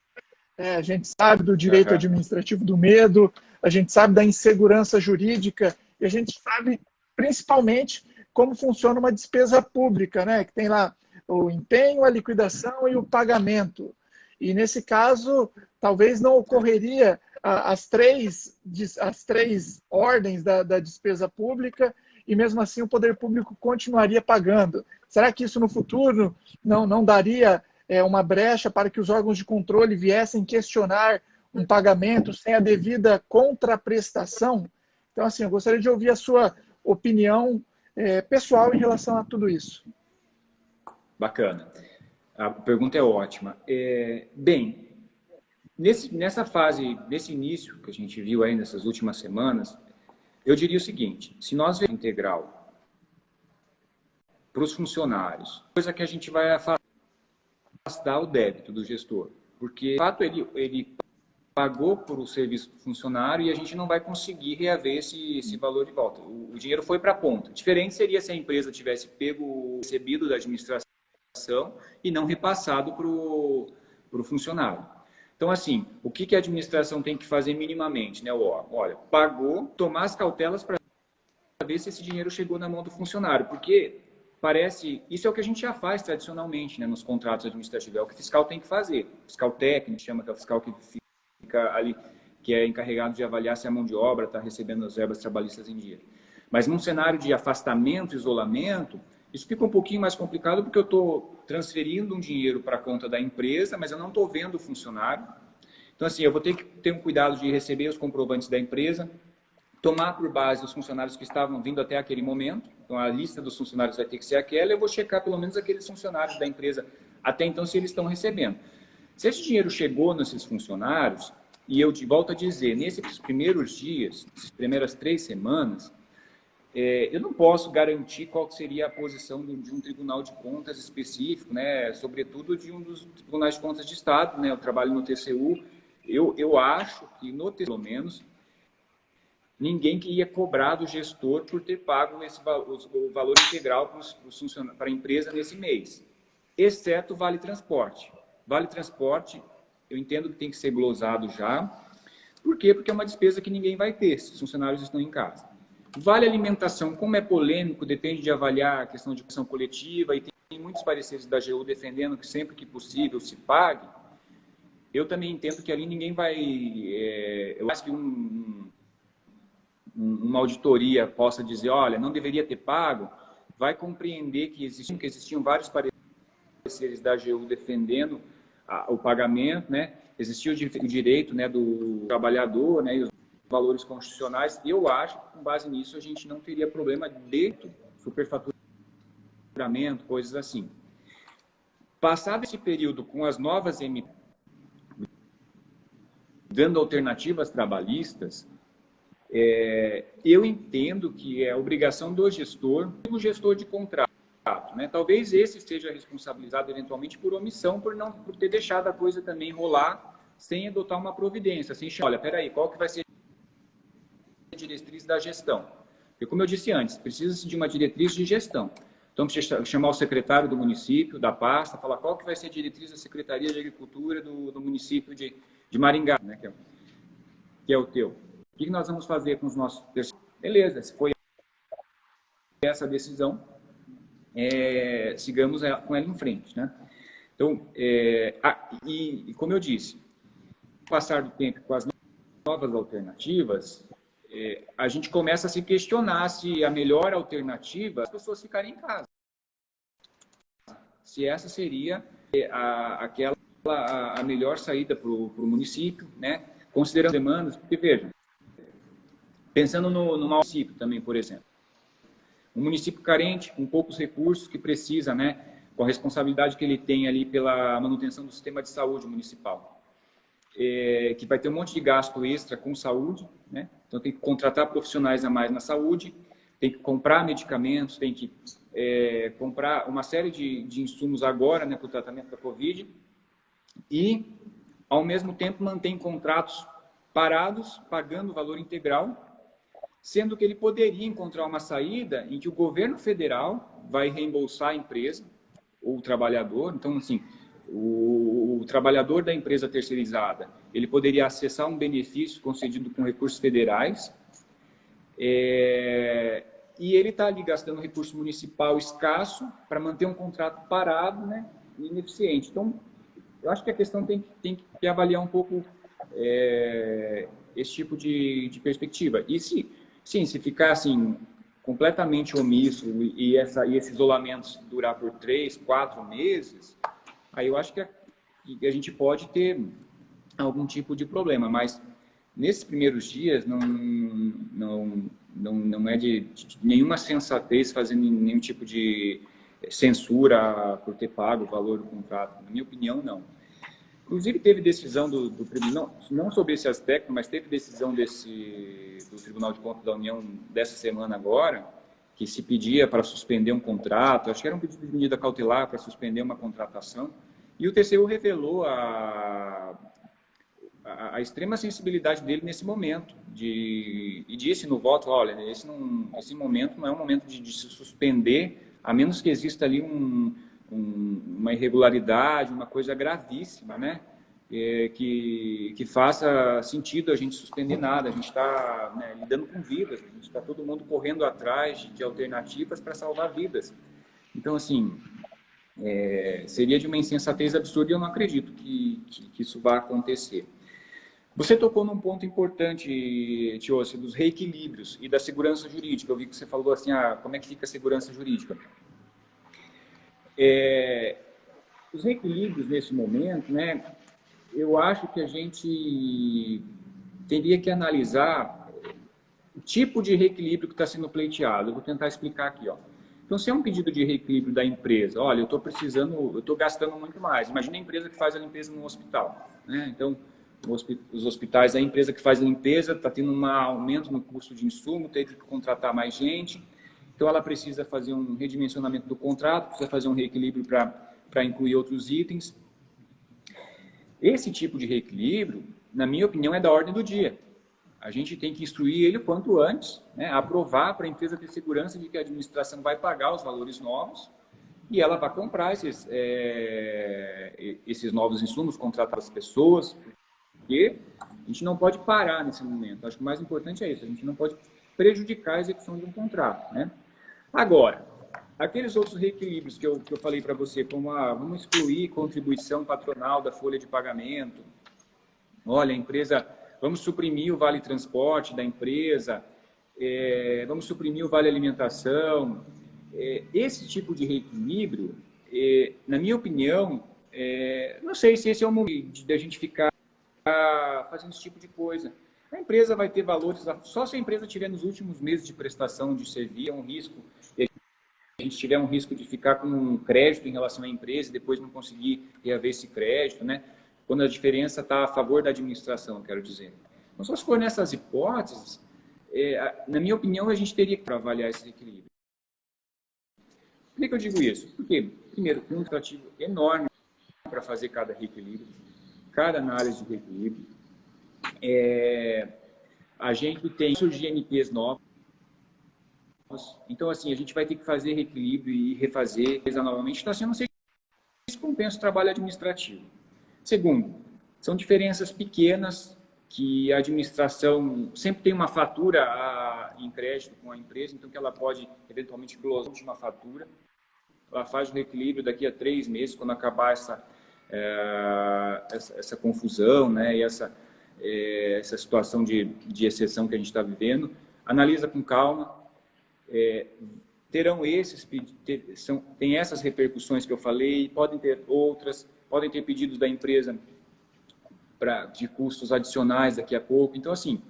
A gente sabe do direito Aham. administrativo do medo, a gente sabe da insegurança jurídica e a gente sabe principalmente como funciona uma despesa pública, né? Que tem lá o empenho, a liquidação e o pagamento. E nesse caso, talvez não ocorreria as três ordens da despesa pública e mesmo assim o poder público continuaria pagando. Será que isso no futuro não daria uma brecha para que os órgãos de controle viessem questionar um pagamento sem a devida contraprestação? Então, assim, eu gostaria de ouvir a sua opinião pessoal em relação a tudo isso. Bacana. A pergunta é ótima. Bem, nessa fase, nesse início que a gente viu aí nessas últimas semanas, eu diria o seguinte: se nós vemos integral para os funcionários, coisa que a gente vai afastar o débito do gestor, porque de fato ele pagou por o serviço do funcionário e a gente não vai conseguir reaver esse valor de volta. O dinheiro foi para a ponta. Diferente seria se a empresa tivesse recebido da administração e não repassado para o funcionário. Então, assim, o que a administração tem que fazer minimamente, né? Olha, pagou, tomar as cautelas para ver se esse dinheiro chegou na mão do funcionário, porque isso é o que a gente já faz tradicionalmente, né, nos contratos administrativos, é o que o fiscal tem que fazer. O fiscal técnico, chama, que é o fiscal que fica ali, que é encarregado de avaliar se a mão de obra está recebendo as verbas trabalhistas em dia. Mas num cenário de afastamento, isolamento, isso fica um pouquinho mais complicado porque eu estou transferindo um dinheiro para a conta da empresa, mas eu não estou vendo o funcionário. Então, assim, eu vou ter que ter um cuidado de receber os comprovantes da empresa, tomar por base os funcionários que estavam vindo até aquele momento. Então, a lista dos funcionários vai ter que ser aquela. Eu vou checar pelo menos aqueles funcionários da empresa até então se eles estão recebendo. Se esse dinheiro chegou nesses funcionários, e eu volto a dizer, nesses primeiros dias, essas primeiras 3 semanas, eu não posso garantir qual seria a posição de um tribunal de contas específico, né? Sobretudo de um dos tribunais de contas de Estado, né? Eu trabalho no TCU. Eu acho que, pelo menos, ninguém que ia cobrar do gestor por ter pago o valor integral para a empresa nesse mês, exceto o Vale Transporte. Vale Transporte, eu entendo que tem que ser glosado já. Por quê? Porque é uma despesa que ninguém vai ter se os funcionários estão em casa. Vale alimentação, como é polêmico, depende de avaliar a questão de ação coletiva e tem muitos pareceres da AGU defendendo que sempre que possível se pague. Eu também entendo que ali ninguém vai... eu acho que uma auditoria possa dizer, olha, não deveria ter pago, vai compreender que existiam vários pareceres da AGU defendendo o pagamento, né? Existia o direito, né, do trabalhador, né, e os valores constitucionais. Eu acho que, com base nisso, a gente não teria problema de superfaturamento, coisas assim. Passado esse período com as novas MP dando alternativas trabalhistas, eu entendo que é obrigação do gestor, o gestor de contrato, né? Talvez esse seja responsabilizado eventualmente por omissão, por ter deixado a coisa também rolar sem adotar uma providência, assim, olha, peraí, qual que vai ser a diretriz da gestão? Porque, como eu disse antes, precisa-se de uma diretriz de gestão. Então, precisa chamar o secretário do município, da pasta, falar qual que vai ser a diretriz da Secretaria de Agricultura do município de Maringá, né, que é o teu. O que nós vamos fazer com os nossos... Beleza, se foi essa decisão, sigamos com ela em frente, né? Então, e como eu disse, com o passar do tempo, com as novas alternativas, a gente começa a se questionar se a melhor alternativa é as pessoas ficarem em casa. Se essa seria a melhor saída para o município, né? Considerando demandas, porque veja, pensando no município também, por exemplo, um município carente, com poucos recursos, que precisa, né, com a responsabilidade que ele tem ali pela manutenção do sistema de saúde municipal, que vai ter um monte de gasto extra com saúde, né? Então tem que contratar profissionais a mais na saúde, tem que comprar medicamentos, tem que comprar uma série de insumos agora, né, para o tratamento da Covid, e, ao mesmo tempo, mantém contratos parados, pagando o valor integral, sendo que ele poderia encontrar uma saída em que o governo federal vai reembolsar a empresa ou o trabalhador. Então, assim, O trabalhador da empresa terceirizada, ele poderia acessar um benefício concedido com recursos federais, e ele está ali gastando recurso municipal escasso para manter um contrato parado, né, e ineficiente. Então, eu acho que a questão tem que avaliar um pouco esse tipo de perspectiva. E se ficar assim, completamente omisso e esse isolamento durar por 3, 4 meses, aí eu acho que a gente pode ter algum tipo de problema, mas nesses primeiros dias não é de nenhuma sensatez fazer nenhum tipo de censura por ter pago o valor do contrato. Na minha opinião, não. Inclusive, teve decisão do Tribunal, não sobre esse aspecto, mas teve decisão do Tribunal de Contas da União dessa semana agora, que se pedia para suspender um contrato, acho que era um pedido de medida cautelar para suspender uma contratação, e o TCU revelou a extrema sensibilidade dele nesse momento, e disse no voto, olha, esse momento não é um momento de se suspender, a menos que exista ali uma irregularidade, uma coisa gravíssima, né? Que faça sentido a gente suspender nada. A gente está, né, lidando com vidas, a gente está todo mundo correndo atrás de alternativas para salvar vidas. Então, assim, seria de uma insensatez absurda e eu não acredito que isso vá acontecer. Você tocou num ponto importante, Tiossi, dos reequilíbrios e da segurança jurídica. Eu vi que você falou assim, como é que fica a segurança jurídica? Os reequilíbrios nesse momento, né, eu acho que a gente teria que analisar o tipo de reequilíbrio que está sendo pleiteado. Eu vou tentar explicar aqui, ó. Então, se é um pedido de reequilíbrio da empresa, olha, eu estou gastando muito mais. Imagina a empresa que faz a limpeza no hospital, né? Então, os hospitais, a empresa que faz a limpeza está tendo um aumento no custo de insumo, teve que contratar mais gente. Então, ela precisa fazer um redimensionamento do contrato, precisa fazer um reequilíbrio para incluir outros itens. Esse tipo de reequilíbrio, na minha opinião, é da ordem do dia. A gente tem que instruir ele o quanto antes, né, aprovar para a empresa ter segurança de que a administração vai pagar os valores novos e ela vai comprar esses novos insumos, contratar as pessoas, porque a gente não pode parar nesse momento. Acho que o mais importante é isso, a gente não pode prejudicar a execução de um contrato, né? Agora, aqueles outros reequilíbrios que eu falei para você, como vamos excluir contribuição patronal da folha de pagamento, olha, a empresa, vamos suprimir o vale transporte da empresa, vamos suprimir o vale alimentação, esse tipo de reequilíbrio, na minha opinião, não sei se esse é o momento da gente ficar fazendo esse tipo de coisa. A empresa vai ter valores, só se a empresa tiver nos últimos meses de prestação de serviço, é um risco, a gente tiver um risco de ficar com um crédito em relação à empresa e depois não conseguir reaver esse crédito, né? Quando a diferença está a favor da administração, quero dizer. Então, só se for nessas hipóteses, na minha opinião, a gente teria que avaliar esse equilíbrio. Por que eu digo isso? Porque, primeiro, tem um administrativo enorme para fazer cada reequilíbrio, cada análise de reequilíbrio. A gente tem surgir NPs novos. Então, assim, a gente vai ter que fazer reequilíbrio e refazer novamente. Está sendo isso compensa o trabalho administrativo. Segundo, são diferenças pequenas que a administração sempre tem uma fatura em crédito com a empresa, então que ela pode eventualmente glosar uma fatura. Ela faz o reequilíbrio daqui a 3 meses, quando acabar essa confusão, né, e essa situação de exceção que a gente está vivendo. Analisa com calma. Terão tem essas repercussões que eu falei, podem ter outras, podem ter pedidos da empresa de custos adicionais daqui a pouco. Então, assim,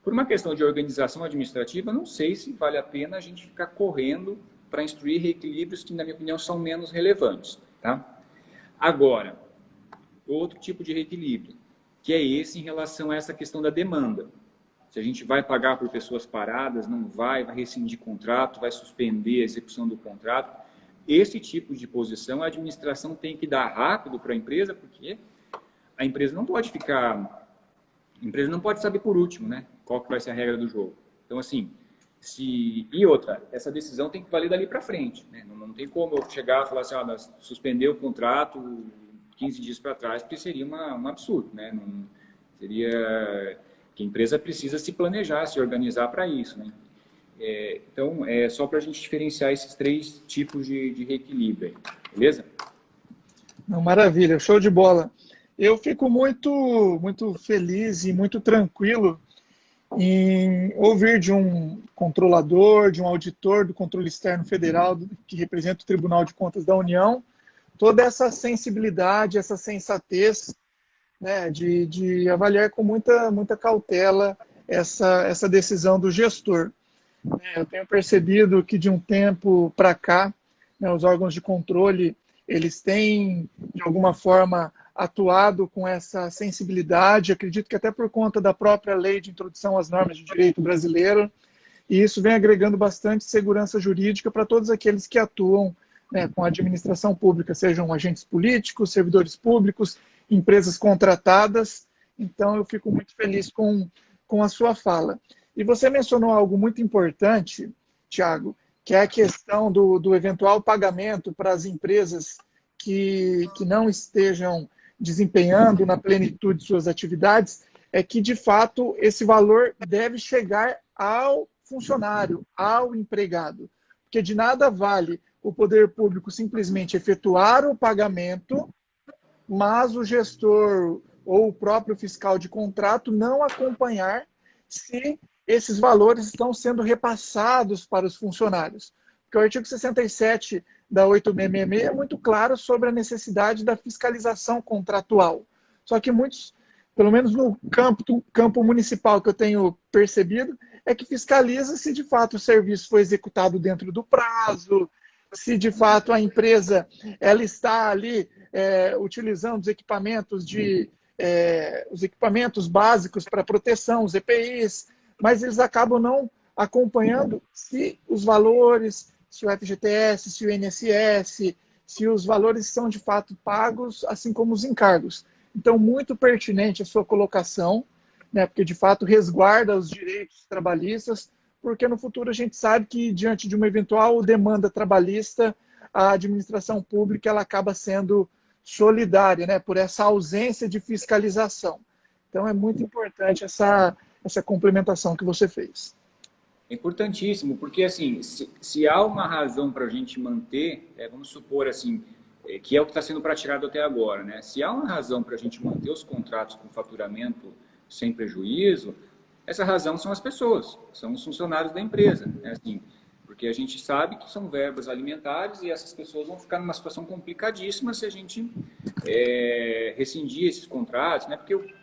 por uma questão de organização administrativa, não sei se vale a pena a gente ficar correndo para instruir reequilíbrios que, na minha opinião, são menos relevantes, tá? Agora, outro tipo de reequilíbrio, que é esse em relação a essa questão da demanda. Se a gente vai pagar por pessoas paradas, não vai rescindir contrato, vai suspender a execução do contrato. Esse tipo de posição a administração tem que dar rápido para a empresa, porque a empresa não pode saber por último, né, qual que vai ser a regra do jogo. Então, assim, e outra, essa decisão tem que valer dali para frente, né? Não tem como eu chegar e falar assim, suspender o contrato, 15 dias para trás, porque seria um absurdo, né? Não, seria que a empresa precisa se planejar, se organizar para isso, né? Então, é só para a gente diferenciar esses 3 tipos de reequilíbrio, beleza? Não, maravilha, show de bola. Eu fico muito feliz e muito tranquilo em ouvir de um controlador, de um auditor do Controle Externo Federal, que representa o Tribunal de Contas da União, toda essa sensibilidade, essa sensatez, né, de avaliar com muita cautela essa decisão do gestor. Eu tenho percebido que de um tempo para cá, né, os órgãos de controle, eles têm, de alguma forma, atuado com essa sensibilidade, acredito que até por conta da própria lei de introdução às normas de direito brasileiro, e isso vem agregando bastante segurança jurídica para todos aqueles que atuam, né, com a administração pública, sejam agentes políticos, servidores públicos, empresas contratadas. Então, eu fico muito feliz com a sua fala. E você mencionou algo muito importante, Tiago, que é a questão do eventual pagamento para as empresas que não estejam desempenhando na plenitude suas atividades, é que, de fato, esse valor deve chegar ao funcionário, ao empregado. Porque de nada vale o poder público simplesmente efetuar o pagamento, mas o gestor ou o próprio fiscal de contrato não acompanhar se esses valores estão sendo repassados para os funcionários. Porque o artigo 67 da 8666 é muito claro sobre a necessidade da fiscalização contratual. Só que muitos, pelo menos no campo municipal que eu tenho percebido, é que fiscaliza se de fato o serviço foi executado dentro do prazo, se de fato a empresa ela está ali utilizando os equipamentos os equipamentos básicos para proteção, os EPIs, mas eles acabam não acompanhando se os valores, se o FGTS, se o INSS, se os valores são de fato pagos, assim como os encargos. Então, muito pertinente a sua colocação, né, porque de fato resguarda os direitos trabalhistas, porque no futuro a gente sabe que, diante de uma eventual demanda trabalhista, a administração pública ela acaba sendo solidária, né, por essa ausência de fiscalização. Então, é muito importante essa complementação que você fez. É importantíssimo, porque assim, se há uma razão para a gente manter, vamos supor assim, que é o que está sendo praticado até agora, né? Se há uma razão para a gente manter os contratos com faturamento sem prejuízo, essa razão são as pessoas, são os funcionários da empresa, né? Assim, porque a gente sabe que são verbas alimentares e essas pessoas vão ficar numa situação complicadíssima se a gente rescindir esses contratos, né? Porque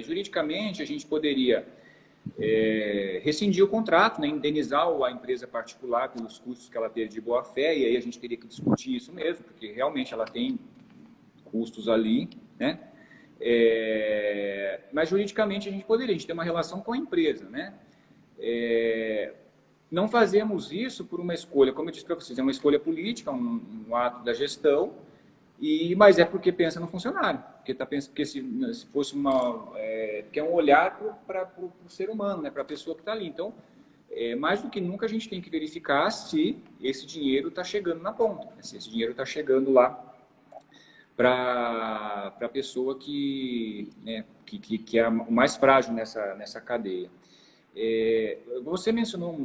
juridicamente a gente poderia rescindir o contrato, né? Indenizar a empresa particular pelos custos que ela teve de boa-fé, e aí a gente teria que discutir isso mesmo, porque realmente ela tem custos ali, né? Mas juridicamente a gente tem uma relação com a empresa, né? Não fazemos isso por uma escolha, como eu disse para vocês, é uma escolha política, um ato da gestão, mas é porque pensa no funcionário, porque se fosse que é um olhar para o ser humano, né, para a pessoa que está ali. Então, mais do que nunca a gente tem que verificar se esse dinheiro está chegando na ponta, né, se esse dinheiro está chegando lá para a pessoa que é o mais frágil nessa cadeia. Você mencionou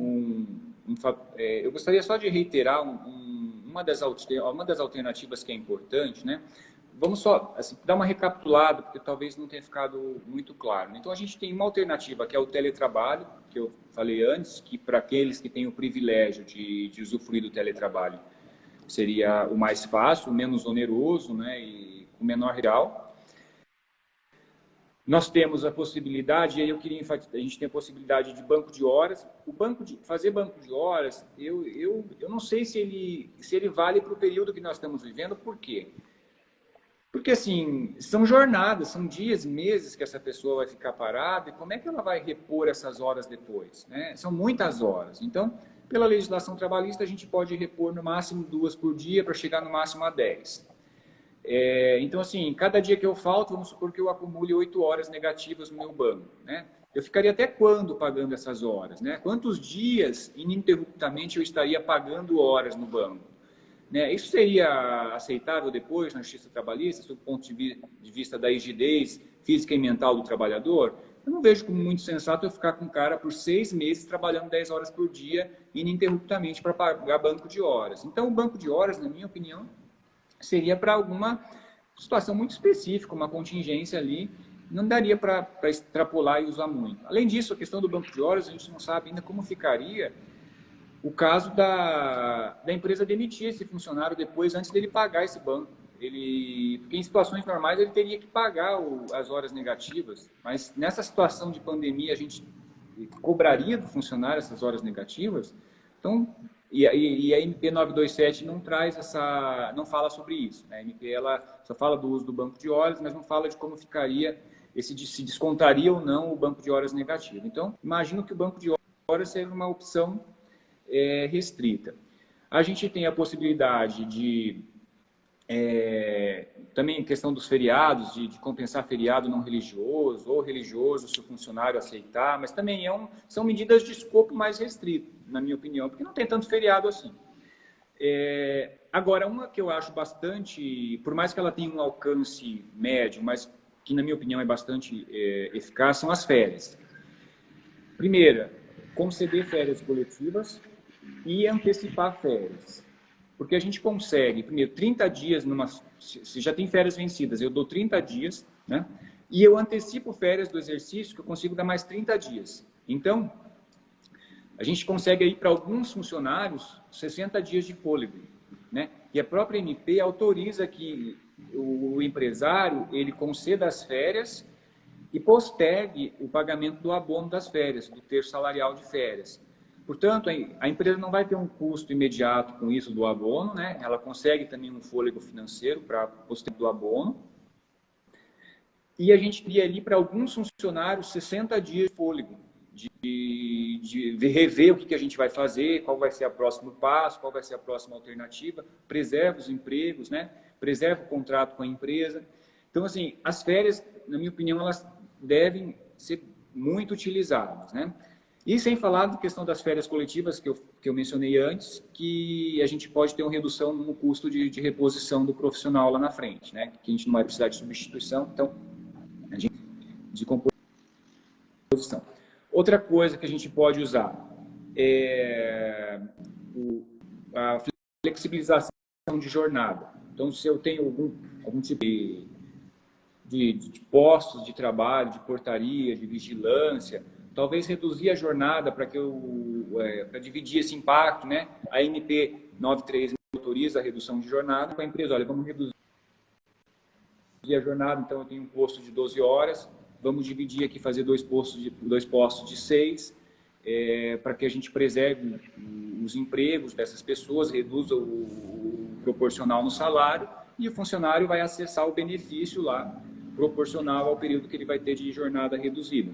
eu gostaria só de reiterar uma das alternativas que é importante, né? Vamos só assim, dar uma recapitulada, porque talvez não tenha ficado muito claro. Então, a gente tem uma alternativa, que é o teletrabalho, que eu falei antes, que para aqueles que têm o privilégio de usufruir do teletrabalho, seria o mais fácil, o menos oneroso, né? E com menor real. Nós temos a possibilidade, e aí eu queria enfatizar, a gente tem a possibilidade de banco de horas. Fazer banco de horas, eu não sei se ele vale para o período que nós estamos vivendo. Por quê? Porque, assim, são jornadas, são dias, meses que essa pessoa vai ficar parada, e como é que ela vai repor essas horas depois, né? São muitas horas. Então, pela legislação trabalhista, a gente pode repor no máximo 2 por dia, para chegar no máximo a 10. Então, assim, cada dia que eu falto, vamos supor que eu acumule 8 horas negativas no meu banco, né? Eu ficaria até quando pagando essas horas, né? Quantos dias, ininterruptamente, eu estaria pagando horas no banco? né? Isso seria aceitável depois na justiça trabalhista, sob o ponto de vista da rigidez física e mental do trabalhador? Eu não vejo como muito sensato eu ficar com o cara por 6 meses trabalhando 10 horas por dia ininterruptamente para pagar banco de horas. Então, o banco de horas, na minha opinião, seria para alguma situação muito específica, uma contingência ali, não daria para extrapolar e usar muito. Além disso, a questão do banco de horas, a gente não sabe ainda como ficaria o caso da empresa demitir esse funcionário depois, antes dele pagar esse banco. Porque em situações normais ele teria que pagar as horas negativas, mas nessa situação de pandemia a gente cobraria do funcionário essas horas negativas. Então, e a MP 927 não traz não fala sobre isso, né? A MP ela só fala do uso do banco de horas, mas não fala de como ficaria se descontaria ou não o banco de horas negativo. Então, imagino que o banco de horas seja uma opção restrita. A gente tem a possibilidade de também a questão dos feriados, de compensar feriado não religioso ou religioso se o funcionário aceitar, mas também são medidas de escopo mais restrito, na minha opinião, porque não tem tanto feriado assim. Agora, uma que eu acho bastante, por mais que ela tenha um alcance médio, mas que na minha opinião é bastante eficaz, são as férias. Primeira, conceder férias coletivas e antecipar férias. Porque a gente consegue, primeiro, 30 dias, se já tem férias vencidas, eu dou 30 dias, né? E eu antecipo férias do exercício, que eu consigo dar mais 30 dias. Então, a gente consegue aí para alguns funcionários 60 dias de fôlego, né? E a própria MP autoriza que o empresário ele conceda as férias e postergue o pagamento do abono das férias, do terço salarial de férias. Portanto, a empresa não vai ter um custo imediato com isso do abono, né? Ela consegue também um fôlego financeiro para postergar do abono. E a gente cria ali para alguns funcionários 60 dias de fôlego, de rever o que a gente vai fazer, qual vai ser o próximo passo, qual vai ser a próxima alternativa, preserva os empregos, né? Preserva o contrato com a empresa. Então, assim, as férias, na minha opinião, elas devem ser muito utilizadas, né? E sem falar da questão das férias coletivas que eu mencionei antes, que a gente pode ter uma redução no custo de reposição do profissional lá na frente, né? Que a gente não vai precisar de substituição, então, de composição. Outra coisa que a gente pode usar é a flexibilização de jornada. Então, se eu tenho algum tipo de postos de trabalho, de portaria, de vigilância, talvez reduzir a jornada para dividir esse impacto, né? A MP 93 autoriza a redução de jornada com a empresa. Olha, vamos reduzir a jornada, então eu tenho um posto de 12 horas, vamos dividir aqui, fazer dois postos de 6, para que a gente preserve os empregos dessas pessoas, reduza o proporcional no salário e o funcionário vai acessar o benefício lá, proporcional ao período que ele vai ter de jornada reduzida.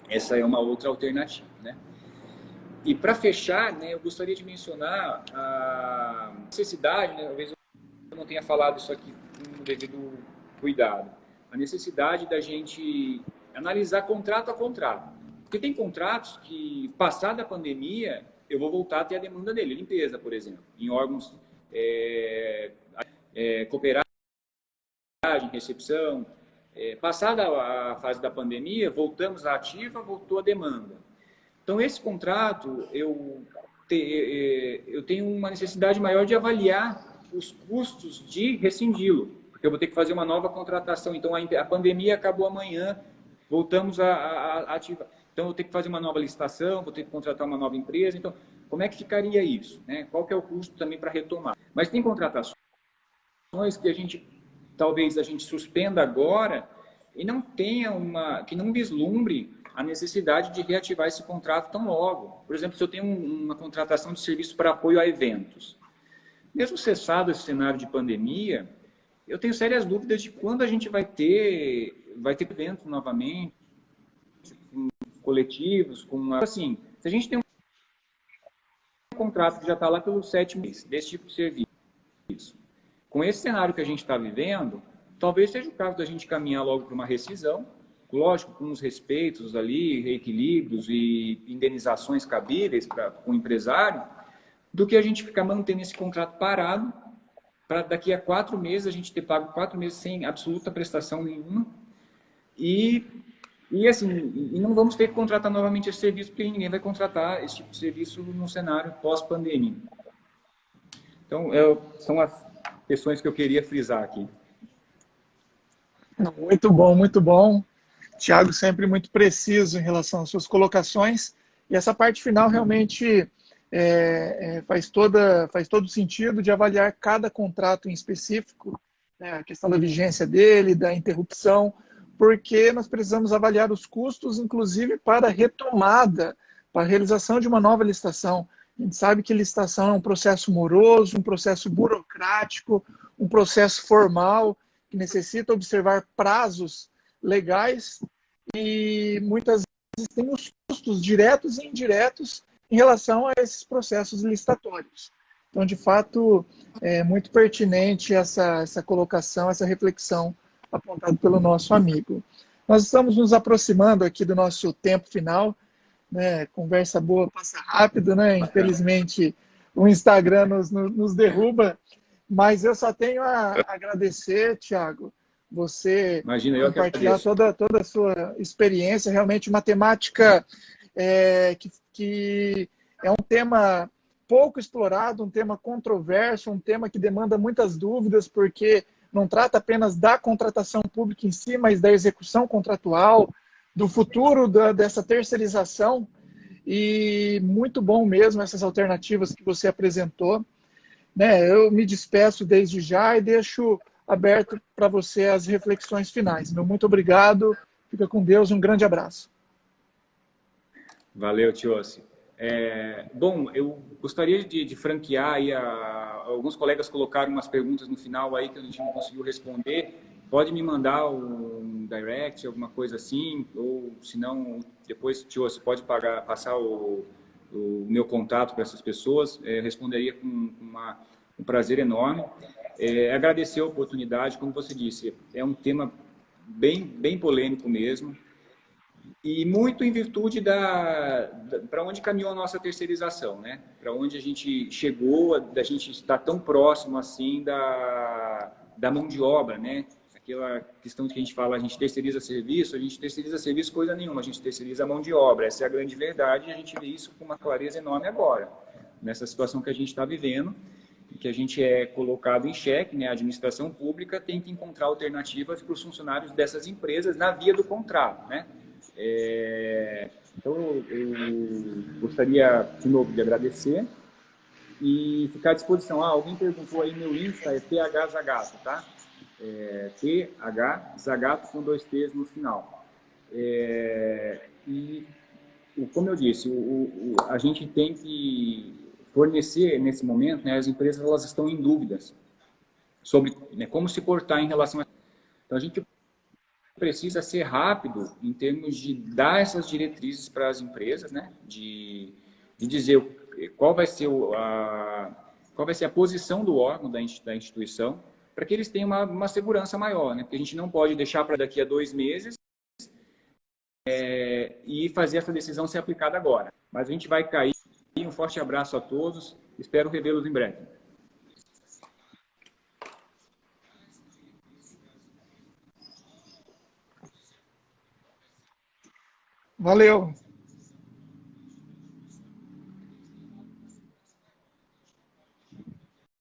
Essa é uma outra alternativa, né? E para fechar, né, eu gostaria de mencionar a necessidade, né, talvez eu não tenha falado isso aqui com o devido cuidado, a necessidade da gente analisar contrato a contrato. Porque tem contratos que, passada a pandemia, eu vou voltar a ter a demanda dele, limpeza, por exemplo, em órgãos cooperagem, recepção. Passada a fase da pandemia, voltamos à ativa, voltou a demanda. Então, esse contrato, eu tenho uma necessidade maior de avaliar os custos de rescindi-lo, porque eu vou ter que fazer uma nova contratação. Então, a pandemia acabou amanhã, voltamos à ativa. Então, eu tenho que fazer uma nova licitação, vou ter que contratar uma nova empresa. Então, como é que ficaria isso, né? Qual que é o custo também para retomar? Mas tem contratações que talvez a gente suspenda agora e não tenha que não vislumbre a necessidade de reativar esse contrato tão logo. Por exemplo, se eu tenho uma contratação de serviço para apoio a eventos, mesmo cessado esse cenário de pandemia, eu tenho sérias dúvidas de quando a gente vai ter eventos novamente, com coletivos, assim, se a gente tem um contrato que já está lá pelo 7º mês desse tipo de serviço, com esse cenário que a gente está vivendo, talvez seja o caso da gente caminhar logo para uma rescisão, lógico, com os respeitos ali, reequilíbrios e indenizações cabíveis com o empresário, do que a gente ficar mantendo esse contrato parado para daqui a 4 meses a gente ter pago 4 meses sem absoluta prestação nenhuma e assim, e não vamos ter que contratar novamente esse serviço, porque ninguém vai contratar esse tipo de serviço no cenário pós-pandemia. Então, são as questões que eu queria frisar aqui. Muito bom, muito bom. Tiago sempre muito preciso em relação às suas colocações. E essa parte final realmente faz todo sentido de avaliar cada contrato em específico, né, a questão da vigência dele, da interrupção, porque nós precisamos avaliar os custos, inclusive para a retomada, para a realização de uma nova licitação. A gente sabe que licitação é um processo moroso, um processo burocrático, um processo formal, que necessita observar prazos legais e muitas vezes tem os custos diretos e indiretos em relação a esses processos licitatórios. Então, de fato, é muito pertinente essa colocação, essa reflexão apontada pelo nosso amigo. Nós estamos nos aproximando aqui do nosso tempo final, né? Conversa boa passa rápido, né? Infelizmente, o Instagram nos derruba, mas eu só tenho a agradecer, Tiago, você Imagina, eu que compartilhar agradeço. toda a sua experiência, realmente matemática que é um tema pouco explorado, um tema controverso, um tema que demanda muitas dúvidas, porque não trata apenas da contratação pública em si, mas da execução contratual, do futuro dessa terceirização, e muito bom mesmo essas alternativas que você apresentou. Né? Eu me despeço desde já e deixo aberto para você as reflexões finais. Meu muito obrigado, fica com Deus, um grande abraço. Valeu, Tiossi. Bom, eu gostaria de franquear aí, alguns colegas colocaram umas perguntas no final aí que a gente não conseguiu responder. Pode me mandar um direct, alguma coisa assim, ou se não, depois, Tiossi, pode passar o meu contato para essas pessoas. Eu responderia com um prazer enorme. Agradecer a oportunidade, como você disse, é um tema bem polêmico mesmo. E muito em virtude para onde caminhou a nossa terceirização, né? Para onde a gente chegou, da gente estar tão próximo assim da mão de obra, né? Aquela questão de que a gente fala, a gente terceiriza serviço coisa nenhuma, a gente terceiriza a mão de obra. Essa é a grande verdade e a gente vê isso com uma clareza enorme agora, nessa situação que a gente está vivendo, que a gente é colocado em xeque, né? A administração pública tem que encontrar alternativas para os funcionários dessas empresas na via do contrato, né? Então, eu gostaria, de novo, de agradecer e ficar à disposição. Alguém perguntou aí, meu Insta é THZagato, tá? THZagato com 2 T's no final. E, como eu disse, a gente tem que fornecer, nesse momento, né, as empresas elas estão em dúvidas sobre, né, como se portar em relação a... Então, a gente precisa ser rápido em termos de dar essas diretrizes para as empresas, né? De dizer qual vai ser a posição do órgão, da instituição, para que eles tenham uma segurança maior, né? Porque a gente não pode deixar para daqui a 2 meses e fazer essa decisão ser aplicada agora. Mas a gente vai cair. Um forte abraço a todos. Espero revê-los em breve. Valeu!